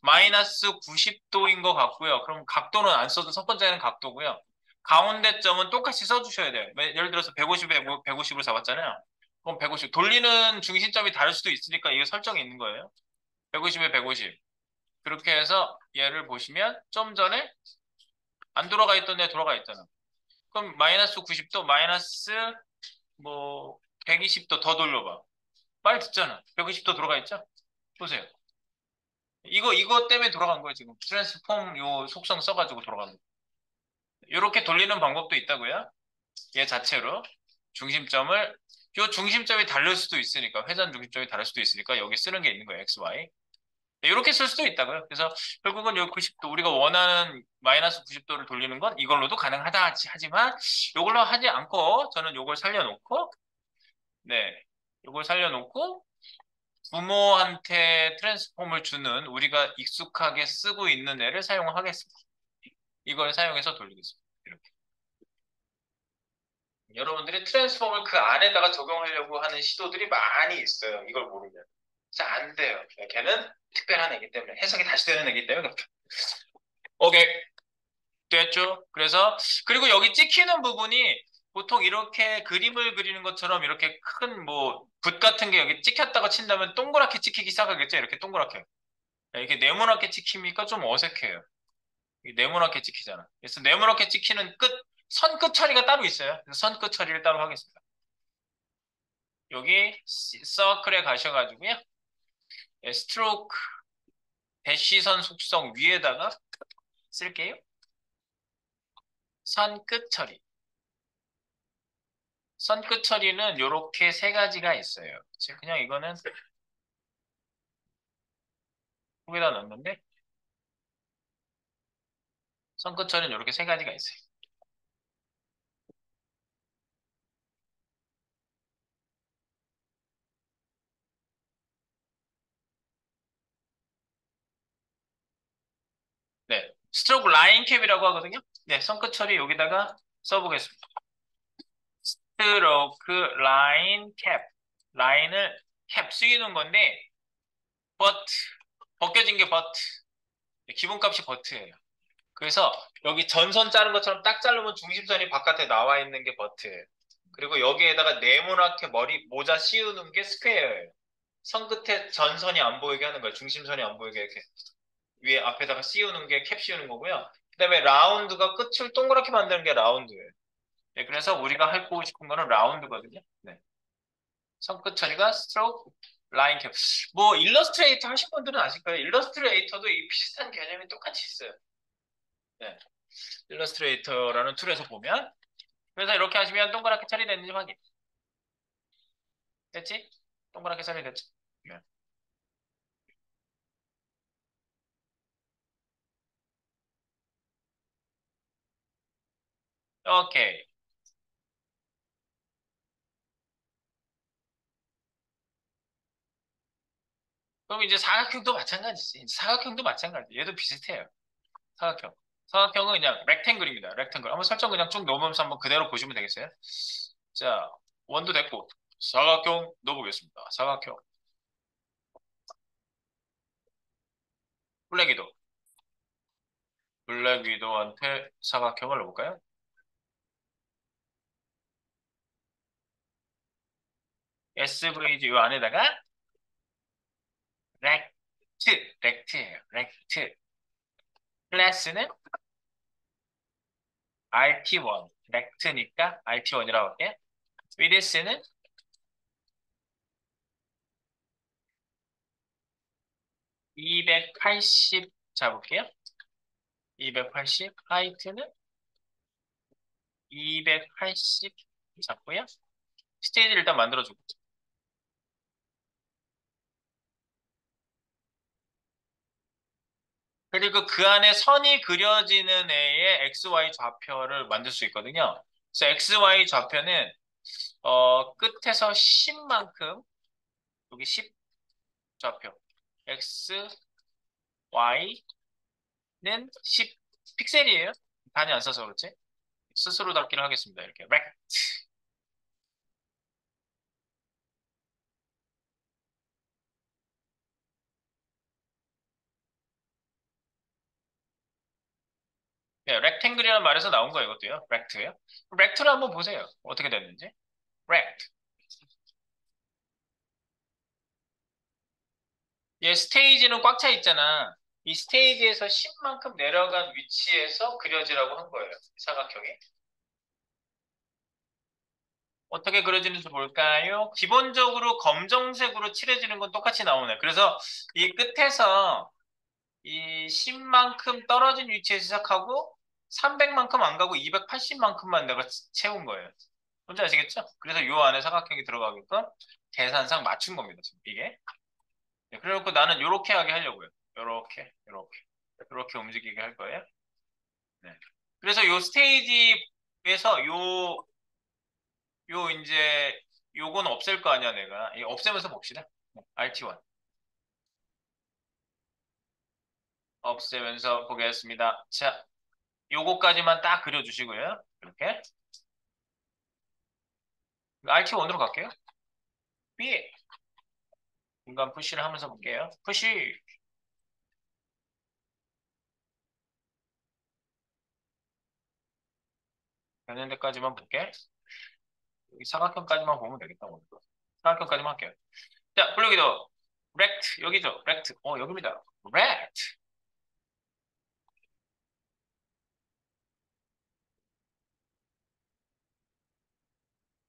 마이너스 90도인 것 같고요. 그럼 각도는 안 써도 첫 번째는 각도고요. 가운데 점은 똑같이 써주셔야 돼요. 예를 들어서 150에 150으로 잡았잖아요. 그럼 150. 돌리는 중심점이 다를 수도 있으니까 이게 설정이 있는 거예요. 150에 150. 그렇게 해서 얘를 보시면 좀 전에 안 돌아가 있던 애 돌아가 있잖아. 그럼 마이너스 90도, 마이너스 뭐 120도 더 돌려봐. 말 듣잖아. 120도 돌아가 있죠? 보세요. 이거 때문에 돌아간 거예요, 지금. 트랜스폼 요 속성 써가지고 돌아간 거. 이렇게 돌리는 방법도 있다고요. 얘 자체로 중심점을, 요 중심점이 다를 수도 있으니까, 회전 중심점이 다를 수도 있으니까 여기 쓰는 게 있는 거예요, X, Y. 이렇게 쓸 수도 있다고요. 그래서 결국은 요 90도, 우리가 원하는 마이너스 90도를 돌리는 건 이걸로도 가능하다 하지만, 요걸로 하지 않고, 저는 요걸 살려놓고, 네, 요걸 살려놓고, 부모한테 트랜스폼을 주는 우리가 익숙하게 쓰고 있는 애를 사용하겠습니다. 이걸 사용해서 돌리겠습니다. 이렇게. 여러분들이 트랜스폼을 그 안에다가 적용하려고 하는 시도들이 많이 있어요. 이걸 모르면. 자, 안 돼요. 걔는 특별한 애기 때문에 해석이 다시 되는 애기 때문에 그렇게. 오케이. 됐죠? 그래서 그리고 여기 찍히는 부분이 보통 이렇게 그림을 그리는 것처럼 이렇게 큰 뭐 붓 같은 게 여기 찍혔다고 친다면 동그랗게 찍히기 시작하겠죠? 이렇게 동그랗게. 이게 네모나게 찍히니까 좀 어색해요. 이게 네모나게 찍히잖아. 그래서 네모나게 찍히는 선 끝 처리가 따로 있어요. 그래서 선 끝 처리를 따로 하겠습니다. 여기 서클에 가셔가지고요. 스트로크 대시선 속성 위에다가 쓸게요. 선 끝 처리. 선 끝 처리는 이렇게 세 가지가 있어요. 그냥 이거는 여기다 넣는데 선 끝 처리는 이렇게 세 가지가 있어요. 네, 스트로크 라인 캡이라고 하거든요. 네, 선 끝 처리 여기다가 써보겠습니다. 스트로크 라인 캡. 라인을 캡 쓰이는 건데 버트 벗겨진 게 버트. 기본값이 버트예요. 그래서 여기 전선 자른 것처럼 딱 자르면 중심선이 바깥에 나와 있는 게 버트예요. 그리고 여기에다가 네모나게 모자 씌우는 게 스퀘어예요. 선 끝에 전선이 안 보이게 하는 거예요. 중심선이 안 보이게 이렇게 위에 앞에다가 씌우는 게 캡 씌우는 거고요. 그다음에 라운드가 끝을 동그랗게 만드는 게 라운드예요. 네, 그래서 우리가 하고 싶은 거는 라운드거든요. 네. 손끝 처리가 스트로크, 라인 캡. 뭐 일러스트레이터 하신 분들은 아실 거예요. 일러스트레이터도 이 비슷한 개념이 똑같이 있어요. 네. 일러스트레이터라는 툴에서 보면 그래서 이렇게 하시면 동그랗게 처리됐는지 확인. 됐지? 동그랗게 처리됐지? 네. 오케이. 그럼 이제 사각형도 마찬가지지. 사각형도 마찬가지. 얘도 비슷해요. 사각형. 사각형은 그냥 렉탱글입니다. 렉탱글. 한번 설정 그냥 쭉 놓으면서 한번 그대로 보시면 되겠어요. 자, 원도 됐고 사각형 넣어보겠습니다. 사각형. 블랙 위도. 블랙 위도한테 사각형을 넣어볼까요? SVG 이 안에다가 렉트예요. 렉트. 클래스는 RT1. 렉트니까 RT1이라고 할게. 위드스는 280 잡을게요. 280. 하이트는 280 잡고요. 스테이지를 일단 만들어주고. 그리고 그 안에 선이 그려지는 애의 XY 좌표를 만들 수 있거든요. 그래서 XY 좌표는 끝에서 10만큼 여기 10 좌표 X, Y는 10 픽셀이에요. 단위 안 써서 그렇지? 스스로 닫기를 하겠습니다. 이렇게 렉. 네, 렉탱글이라는 말에서 나온 거예요, 이것도요. 렉트예요. 렉트를 한번 보세요. 어떻게 됐는지. 렉트. 얘 스테이지는 꽉 차 있잖아. 이 스테이지에서 10만큼 내려간 위치에서 그려지라고 한 거예요. 사각형이. 어떻게 그려지는지 볼까요? 기본적으로 검정색으로 칠해지는 건 똑같이 나오네. 그래서 이 끝에서 이 10만큼 떨어진 위치에서 시작하고 300만큼 안 가고 280만큼만 내가 채운 거예요. 뭔지 아시겠죠? 그래서 요 안에 사각형이 들어가게끔 계산상 맞춘 겁니다. 지금 이게. 네, 그래놓고 나는 요렇게 하게 하려고요. 요렇게 움직이게 할 거예요. 네. 그래서 요 스테이지에서 요 이제 요건 없앨 거 아니야 내가. 이 없애면서 봅시다. RT1 없애면서 보겠습니다. 자, 요거까지만 딱 그려주시고요. 이렇게 RT1으로 갈게요. B 중간 푸시를 하면서 볼게요. 푸시 되는 데까지만 볼게. 여기 사각형까지만 보면 되겠다. 오늘. 사각형까지만 할게요. 자, 블록이도 렉트 여기죠. 렉트. 여기입니다. 렉트.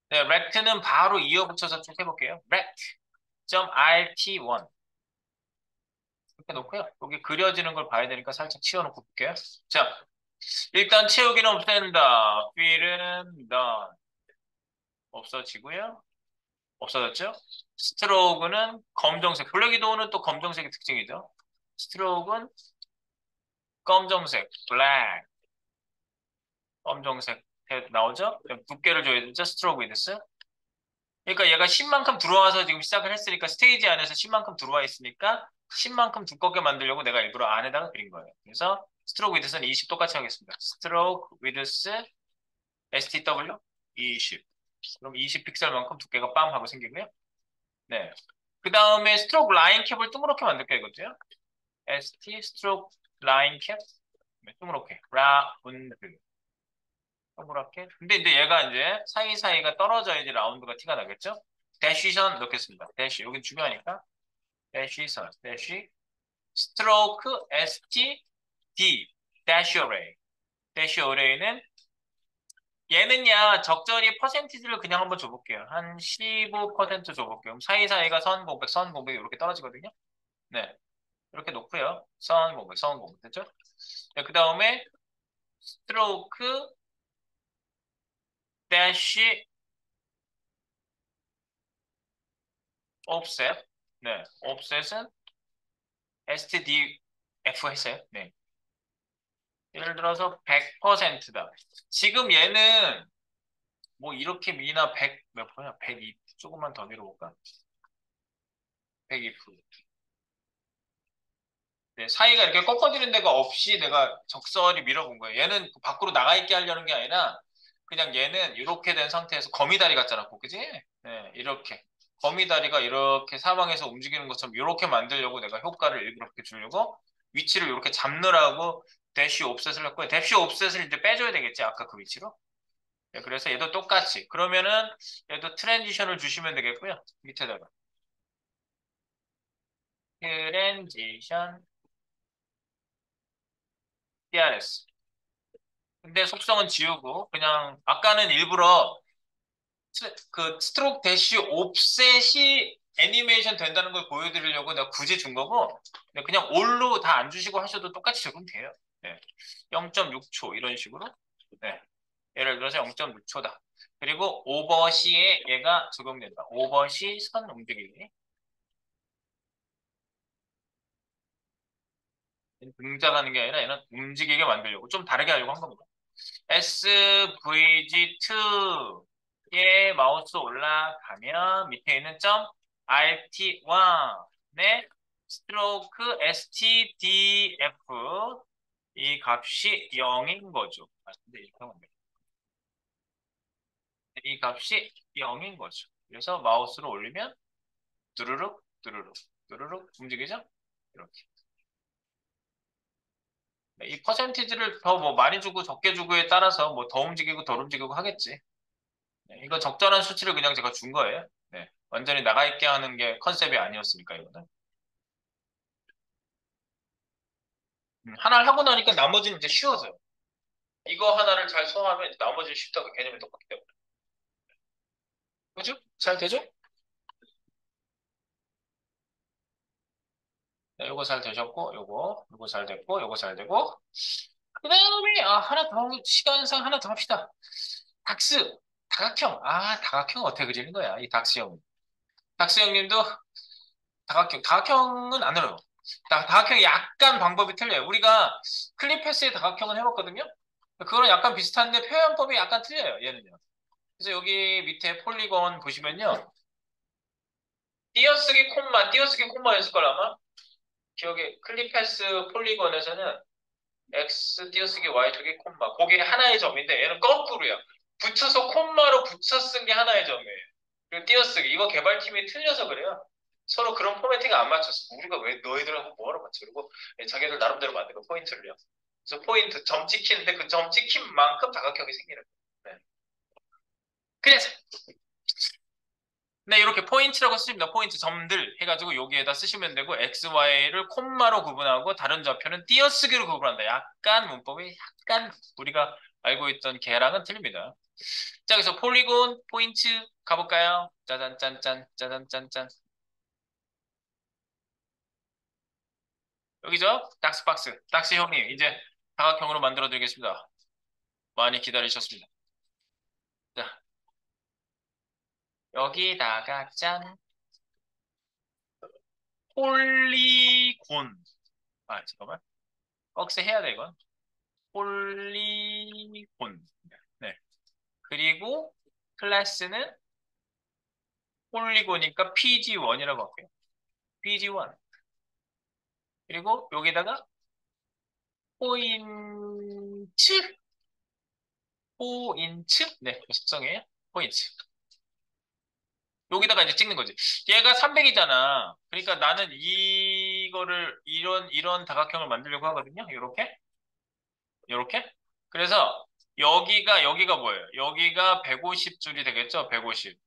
네, 렉트는 바로 이어붙여서 쭉 해볼게요. 렉트. .rt1 이렇게 놓고요. 여기 그려지는 걸 봐야 되니까 살짝 치워놓고 볼게요. 자, 일단 채우기는 없앤다. 필은 done. 없어지고요. 없어졌죠? 스트로크는 검정색. 블랙이도우는 또 검정색이 특징이죠. 스트로크는 검정색, 블랙. 검정색 나오죠? 두께를 줘야 되죠? 스트로크 위드스. 그러니까 얘가 10만큼 들어와서 지금 시작을 했으니까 스테이지 안에서 10만큼 들어와 있으니까 10만큼 두껍게 만들려고 내가 일부러 안에다가 그린 거예요. 그래서 스트로크 위드스는 20 똑같이 하겠습니다. 스트로크 위드스 STW 20. 그럼 20 픽셀만큼 두께가 빰 하고 생기고요. 네. 그 다음에 스트로크 라인 캡을 동그랗게 만들게요, 이것도요. ST 스트로크 라인 캡. 네, 동그랗게. 라운드. 동그랗게. 근데 이제 얘가 이제 사이사이가 떨어져야지 라운드가 티가 나겠죠? 대쉬선 넣겠습니다. 대쉬. 여기 중요하니까. 대쉬선. 대쉬. 스트로크 STD. 대쉬 어레이. 대쉬 어레이는 얘는야 적절히 퍼센티지를 그냥 한번 줘볼게요. 한 15% 줘볼게요. 그럼 사이사이가 선 공백, 선 공백 이렇게 떨어지거든요. 네. 이렇게 놓고요. 선 공백, 선 공백. 됐죠? 네, 그 다음에 스트로크 대쉬 옵셋. 네. 옵셋은 STDF 했어요. 네. 예를 들어서 100%다. 지금 얘는 뭐 이렇게 미나 100, 몇 퍼야? 102. 조금만 더 밀어볼까? 102%. 네, 사이가 이렇게 꺾어지는 데가 없이 내가 적절히 밀어본 거예요. 얘는 밖으로 나가 있게 하려는 게 아니라 그냥 얘는 이렇게 된 상태에서 거미다리 같잖아, 그지? 네, 이렇게. 거미다리가 이렇게 사방에서 움직이는 것처럼 이렇게 만들려고 내가 효과를 일부러 이렇게 주려고 위치를 이렇게 잡느라고 대쉬 옵셋을 했고요. 대쉬 옵셋을 이제 빼줘야 되겠지, 아까 그 위치로. 네, 그래서 얘도 똑같이. 그러면은 얘도 트랜지션을 주시면 되겠고요. 밑에다가. 트랜지션 TRS. 근데 속성은 지우고 그냥 아까는 일부러 그 스트로크 대시 옵셋이 애니메이션 된다는 걸 보여드리려고 내가 굳이 준 거고 그냥 올로 다 안 주시고 하셔도 똑같이 적으면 돼요. 네. 0.6초 이런 식으로 네. 예를 들어서 0.6초다. 그리고 오버시에 얘가 적용된다. 오버시 선 움직이기. 등장하는 게 아니라 얘는 움직이게 만들려고 좀 다르게 하려고 한 겁니다. SVG2에 마우스 올라가면 밑에 있는 점 RT1의 스트로크 STDF 이 값이 0인 거죠. 아, 근데 이렇게 하면 안 돼. 이 값이 0인 거죠. 그래서 마우스를 올리면 두루룩 두루룩 두루룩 움직이죠? 이렇게. 네, 이 퍼센티지를 더 뭐 많이 주고 적게 주고에 따라서 뭐 더 움직이고 덜 움직이고 하겠지. 네, 이거 적절한 수치를 그냥 제가 준 거예요. 네, 완전히 나가 있게 하는 게 컨셉이 아니었으니까 이거는. 하나를 하고 나니까 나머지는 이제 쉬워져요. 이거 하나를 잘 소화하면 나머지는 쉽다고 개념이 똑같기 때문에. 그죠? 잘 되죠? 네, 요거 잘 되셨고, 요거 잘 됐고, 요거 잘 되고. 그 다음에, 하나 더, 시간상 하나 더 합시다. 닥스, 다각형. 다각형 어떻게 그리는 거야, 이 닥스 형. 닥스 형님도 다각형은 안 어려워. 다각형이 약간 방법이 틀려요. 우리가 클립패스의 다각형은 해봤거든요. 그거랑 약간 비슷한데 표현법이 약간 틀려요. 얘는요. 그래서 여기 밑에 폴리곤 보시면요. 띄어쓰기 콤마였을 걸 아마. 기억에 클립패스 폴리곤에서는 X 띄어쓰기 Y 두개 콤마. 그게 하나의 점인데 얘는 거꾸로야. 붙여서 콤마로 붙여 쓴 게 하나의 점이에요. 그리고 띄어쓰기 이거 개발팀이 틀려서 그래요. 서로 그런 포매팅을 안 맞췄어. 우리가 왜 너희들하고 뭐하러 맞춰? 그리고 자기들 나름대로 만든 거 포인트를요. 그래서 포인트 점 찍히는데 그 점 찍힌 만큼 다각형이 생기는 거예요. 네. 그래서 네, 이렇게 포인트라고 쓰십니다. 포인트 점들 해가지고 여기에다 쓰시면 되고 X, Y를 콤마로 구분하고 다른 좌표는 띄어쓰기로 구분한다. 약간 문법이 약간 우리가 알고 있던 걔랑은 틀립니다. 자, 그래서 폴리곤 포인트 가볼까요? 짜잔 짠짠 짜잔 짠짠 여기죠? 닥스박스 닥스 형님 이제 다각형으로 만들어 드리겠습니다. 많이 기다리셨습니다. 자, 여기다가 짠 폴리곤 잠깐만 억세 해야 돼 이건 폴리곤 네 그리고 클래스는 폴리곤이니까 PG1이라고 할게요. PG1 그리고 여기다가 포인트 포인트 네 속성이에요. 포인트 여기다가 이제 찍는 거지. 얘가 300이잖아. 그러니까 나는 이거를 이런 다각형을 만들려고 하거든요. 요렇게. 요렇게. 그래서 여기가 뭐예요? 여기가 150줄이 되겠죠? 150.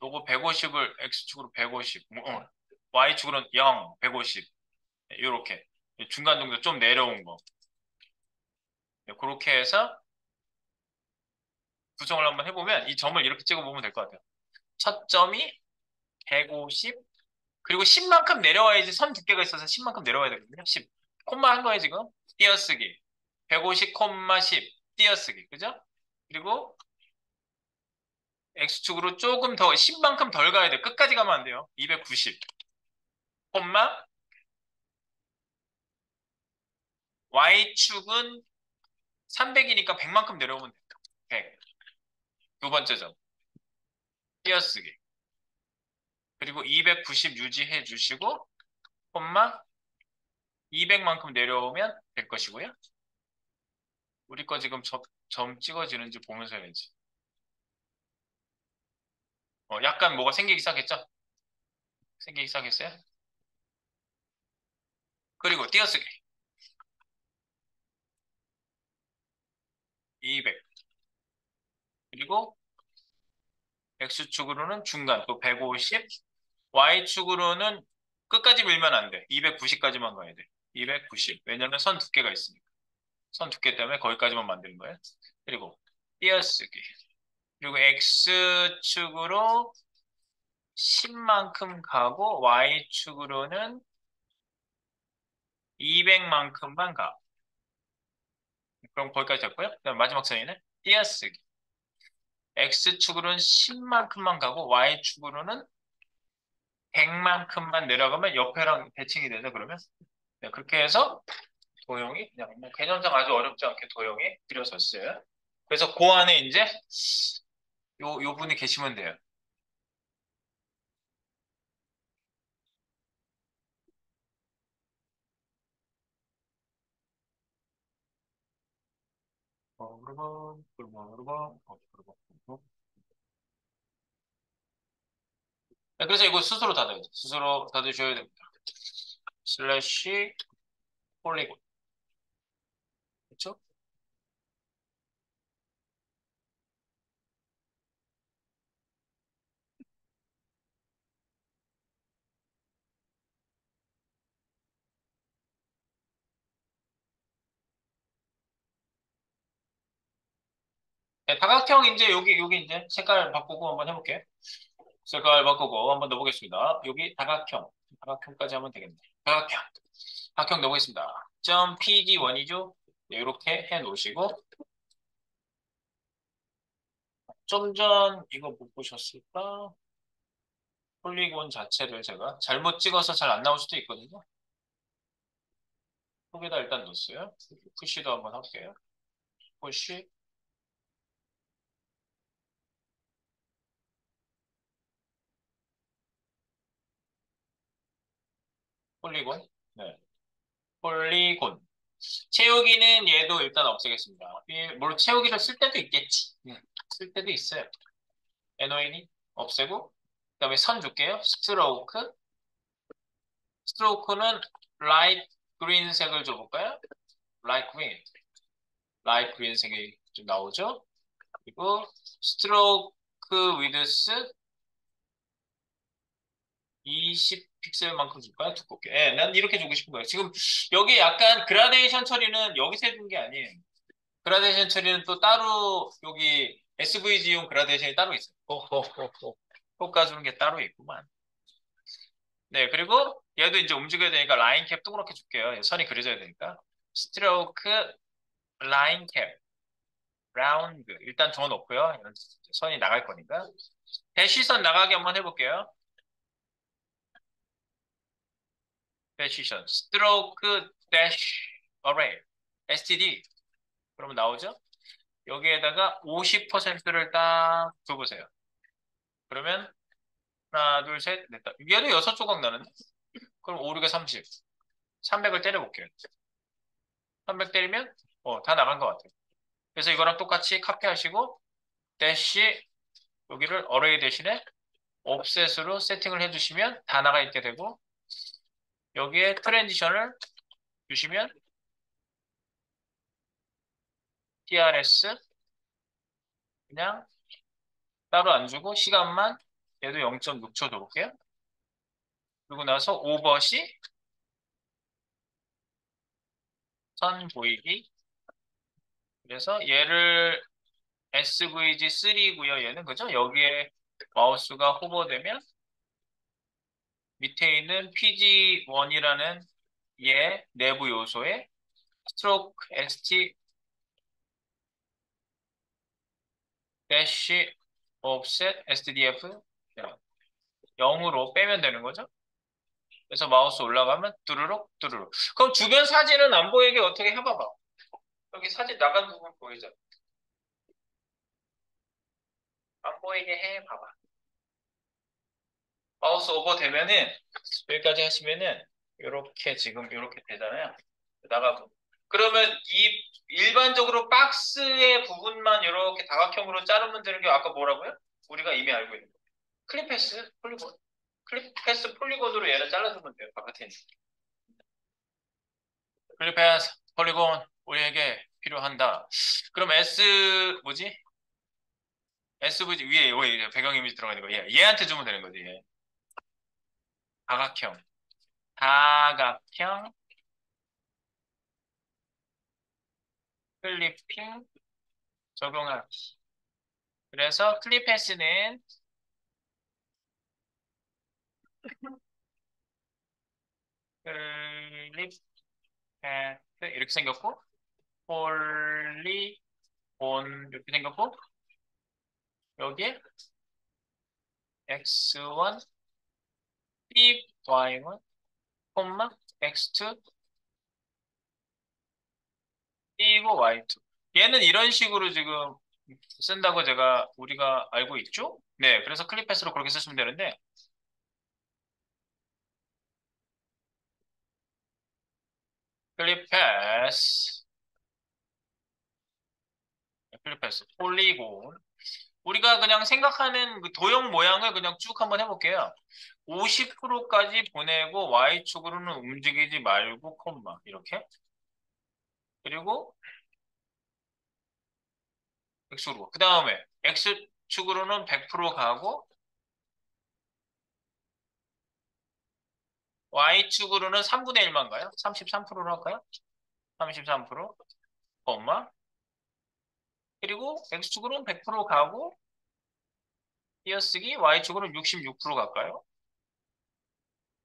요거 150을 X축으로 150, Y축으로는 0, 150. 요렇게. 중간 동작 좀 내려온 거. 네, 그렇게 해서 구성을 한번 해보면 이 점을 이렇게 찍어보면 될 것 같아요. 첫 점이 150, 그리고 10만큼 내려와야지 선 두께가 있어서 10만큼 내려와야 되거든요. 10. 콤마 한 거예요, 지금. 띄어쓰기. 150, 10, 띄어쓰기. 그죠? 그리고 X축으로 조금 더, 10만큼 덜 가야 돼요. 끝까지 가면 안 돼요. 290, 콤마, Y축은 300이니까 100만큼 내려오면 돼요. 100. 두 번째 점. 띄어쓰기. 그리고 290 유지해 주시고, 콤마, 200만큼 내려오면 될 것이고요. 우리 거 지금 점 찍어지는지 보면서 해야지. 약간 뭐가 생기기 시작했죠? 생기기 시작했어요? 그리고 띄어쓰기. 200. 그리고 X축으로는 중간 또 150. Y축으로는 끝까지 밀면 안 돼. 290까지만 가야 돼. 290. 왜냐면 선 두께가 있으니까. 선 두께 때문에 거기까지만 만드는 거예요. 그리고 띄어쓰기. 그리고 X축으로 10만큼 가고 Y축으로는 200만큼만 가. 그럼 거기까지 됐고요. 그다음 마지막 선이네. 띄어쓰기. X축으로는 10만큼만 가고 Y축으로는 100만큼만 내려가면 옆에랑 대칭이 되죠, 그러면? 네, 그렇게 해서 도형이 그냥 뭐 개념상 아주 어렵지 않게 도형이 그려졌어요. 그래서 그 안에 이제 요 분이 계시면 돼요. 네, 그래서 이거 스스로 닫아야죠. 스스로 닫으셔야 됩니다. 슬래시 폴리곤. 그렇죠? 네, 다각형 이제 여기 이제 색깔 바꾸고 한번 해볼게요. 색깔 바꾸고 한번 넣어보겠습니다. 여기 다각형. 다각형까지 하면 되겠네. 다각형. 다각형 넣어보겠습니다. 점 PG1이죠? 이렇게 해 놓으시고 좀 전 이거 못 보셨을까? 폴리곤 자체를 제가 잘못 찍어서 잘 안 나올 수도 있거든요. 여기다 일단 넣었어요. 푸시도 한번 할게요. 푸시, 폴리곤. 네. 폴리곤. 채우기는 얘도 일단 없애겠습니다. 물론 채우기를 쓸 때도 있겠지. 쓸 때도 있어요. NON이 없애고, 그다음에 선 줄게요. 스트로크. 스트로크는 라이트 그린색을 줘볼까요? 라이트 그린. 라이트 그린색이 좀 나오죠? 그리고 스트로크 위드스 20 픽셀만큼 줄까요? 두껍게. 예, 난 이렇게 주고 싶은 거예요. 지금 여기 약간 그라데이션 처리는 여기서 해준 게 아니에요. 그라데이션 처리는 또 따로 여기 SVG용 그라데이션이 따로 있어요. 호호호호. 효과 주는 게 따로 있구만. 네, 그리고 얘도 이제 움직여야 되니까 라인 캡 동그랗게 줄게요. 선이 그려져야 되니까. 스트로크 라인 캡 라운드 일단 줘 놓고요. 선이 나갈 거니까. 대시선 나가게 한번 해볼게요. 대시선 스트로크 대시 어레이 STD 그러면 나오죠? 여기에다가 50%를 딱 줘보세요. 그러면 하나, 둘, 셋, 넷, 다. 얘도 6조각 나는데? 그럼 5, 6에 30. 300을 때려볼게요. 300 때리면 다 나간 것 같아요. 그래서 이거랑 똑같이 카피하시고 대시 여기를 어레이 대신에 옵셋으로 세팅을 해주시면 다 나가 있게 되고 여기에 트랜지션을 주시면 TRS 그냥 따로 안 주고 시간만 얘도 0.6초 놓을게요. 그리고 나서 오버시 선 보이기. 그래서 얘를 SVG3고요. 얘는 그죠? 여기에 마우스가 호버되면 밑에 있는 PG1이라는 얘 내부 요소에 스트로크 ST 대시 offset SDF 0으로 빼면 되는 거죠. 그래서 마우스 올라가면 뚜루룩 뚜루룩. 그럼 주변 사진은 안 보이게 어떻게 해봐봐. 여기 사진 나간 부분 보이죠? 안 보이게 해봐봐. 마우스 오버 되면은 여기까지 하시면은 이렇게 지금 이렇게 되잖아요. 나가고. 그러면 이 일반적으로 박스의 부분만 이렇게 다각형으로 자르면 되는 게 아까 뭐라고요? 우리가 이미 알고 있는 거. 클립패스 폴리곤. 클립패스 폴리곤으로 얘를 잘라주면 돼요. 바깥에 있는. 클립패스 폴리곤 우리에게 필요한다. 그럼 뭐지? SVG 위에 배경 이미지 들어가 있는 거. 얘한테 주면 되는 거지. 얘. 다각형. 다각형 클리핑 적용하기. 그래서 클립패스는 클립패스 이렇게 생겼고 폴리곤 이렇게 생겼고 여기에 x1 y1 콤마 x2 이고 y2 얘는 이런 식으로 지금 쓴다고 우리가 알고 있죠? 네, 그래서 클립패스로 그렇게 쓰시면 되는데 클립패스 클립패스 폴리곤 우리가 그냥 생각하는 그 도형 모양을 그냥 쭉 한번 해볼게요. 50%까지 보내고 Y축으로는 움직이지 말고 콤마 이렇게 그리고 X축으로 그 다음에 X축으로는 100% 가고 Y축으로는 3분의 1만 가요? 33%로 할까요? 33% 콤마 그리고 X축으로는 100% 가고 띄어쓰기 Y축으로는 66% 갈까요?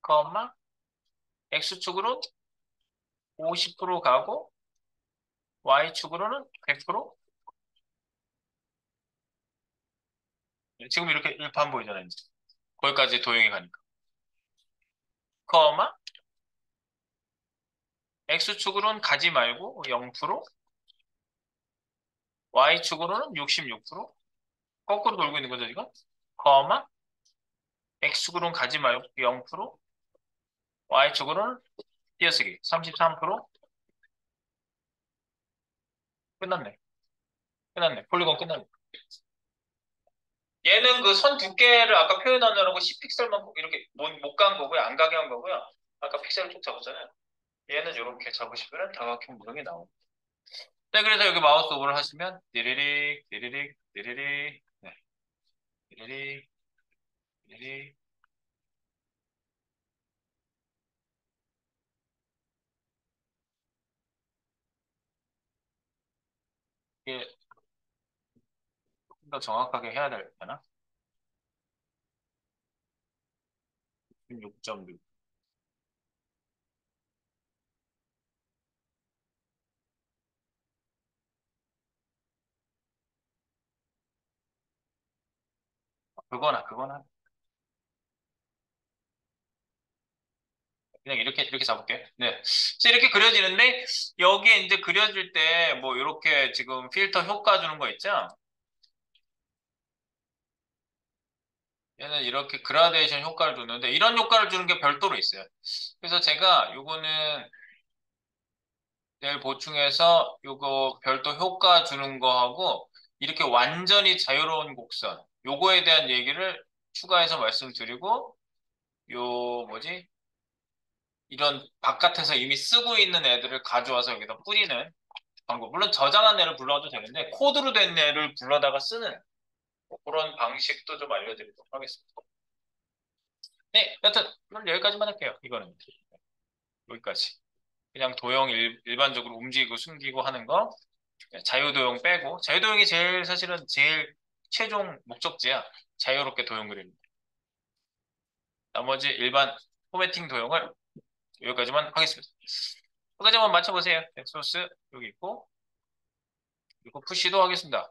콤마 X축으로는 50% 가고 Y축으로는 100%? 지금 이렇게 일반 보이잖아요. 이제. 거기까지 도형이 가니까. 커마 X축으로는 가지 말고 0%, Y축으로는 66%. 거꾸로 돌고 있는 거죠, 지금? 커마 X축으로는 가지 말고 0%, Y축으로는 띄어쓰기 33%. 끝났네. 끝났네. 폴리곤 끝났네. 얘는 그 선 두께를 아까 표현하느라고 10픽셀만 이렇게 못 간 거고요. 안 가게 한 거고요. 아까 픽셀을 쭉 잡았잖아요. 얘는 이렇게 잡으시면 다각형 모형이 나옵니다. 네, 그래서 여기 마우스 오버를 하시면 디리릭, 디리릭, 디리릭, 네, 디리릭, 디리릭. 이게 좀 더 정확하게 해야 되나? 6.6. 그거나. 그냥 이렇게 잡을게. 네. 그래서 이렇게 그려지는데, 여기에 이제 그려질 때, 뭐, 이렇게 지금 필터 효과 주는 거 있죠? 얘는 이렇게 그라데이션 효과를 주는데, 이런 효과를 주는 게 별도로 있어요. 그래서 제가 요거는 내일 보충해서 요거 별도 효과 주는 거하고 이렇게 완전히 자유로운 곡선 요거에 대한 얘기를 추가해서 말씀드리고 요 뭐지 이런 바깥에서 이미 쓰고 있는 애들을 가져와서 여기다 뿌리는 방법 물론 저장한 애를 불러도 되는데 코드로 된 애를 불러다가 쓰는 뭐 그런 방식도 좀 알려드리도록 하겠습니다. 네, 여튼 오늘 여기까지만 할게요. 이거는 여기까지. 그냥 도형 일반적으로 움직이고 숨기고 하는 거. 자유도형 빼고 자유도형이 제일 사실은 제일 최종 목적지야. 자유롭게 도형 그리는. 나머지 일반 포매팅 도형을 여기까지만 하겠습니다. 여기까지만 맞춰보세요. 엑소스 여기 있고 그리고 푸시도 하겠습니다.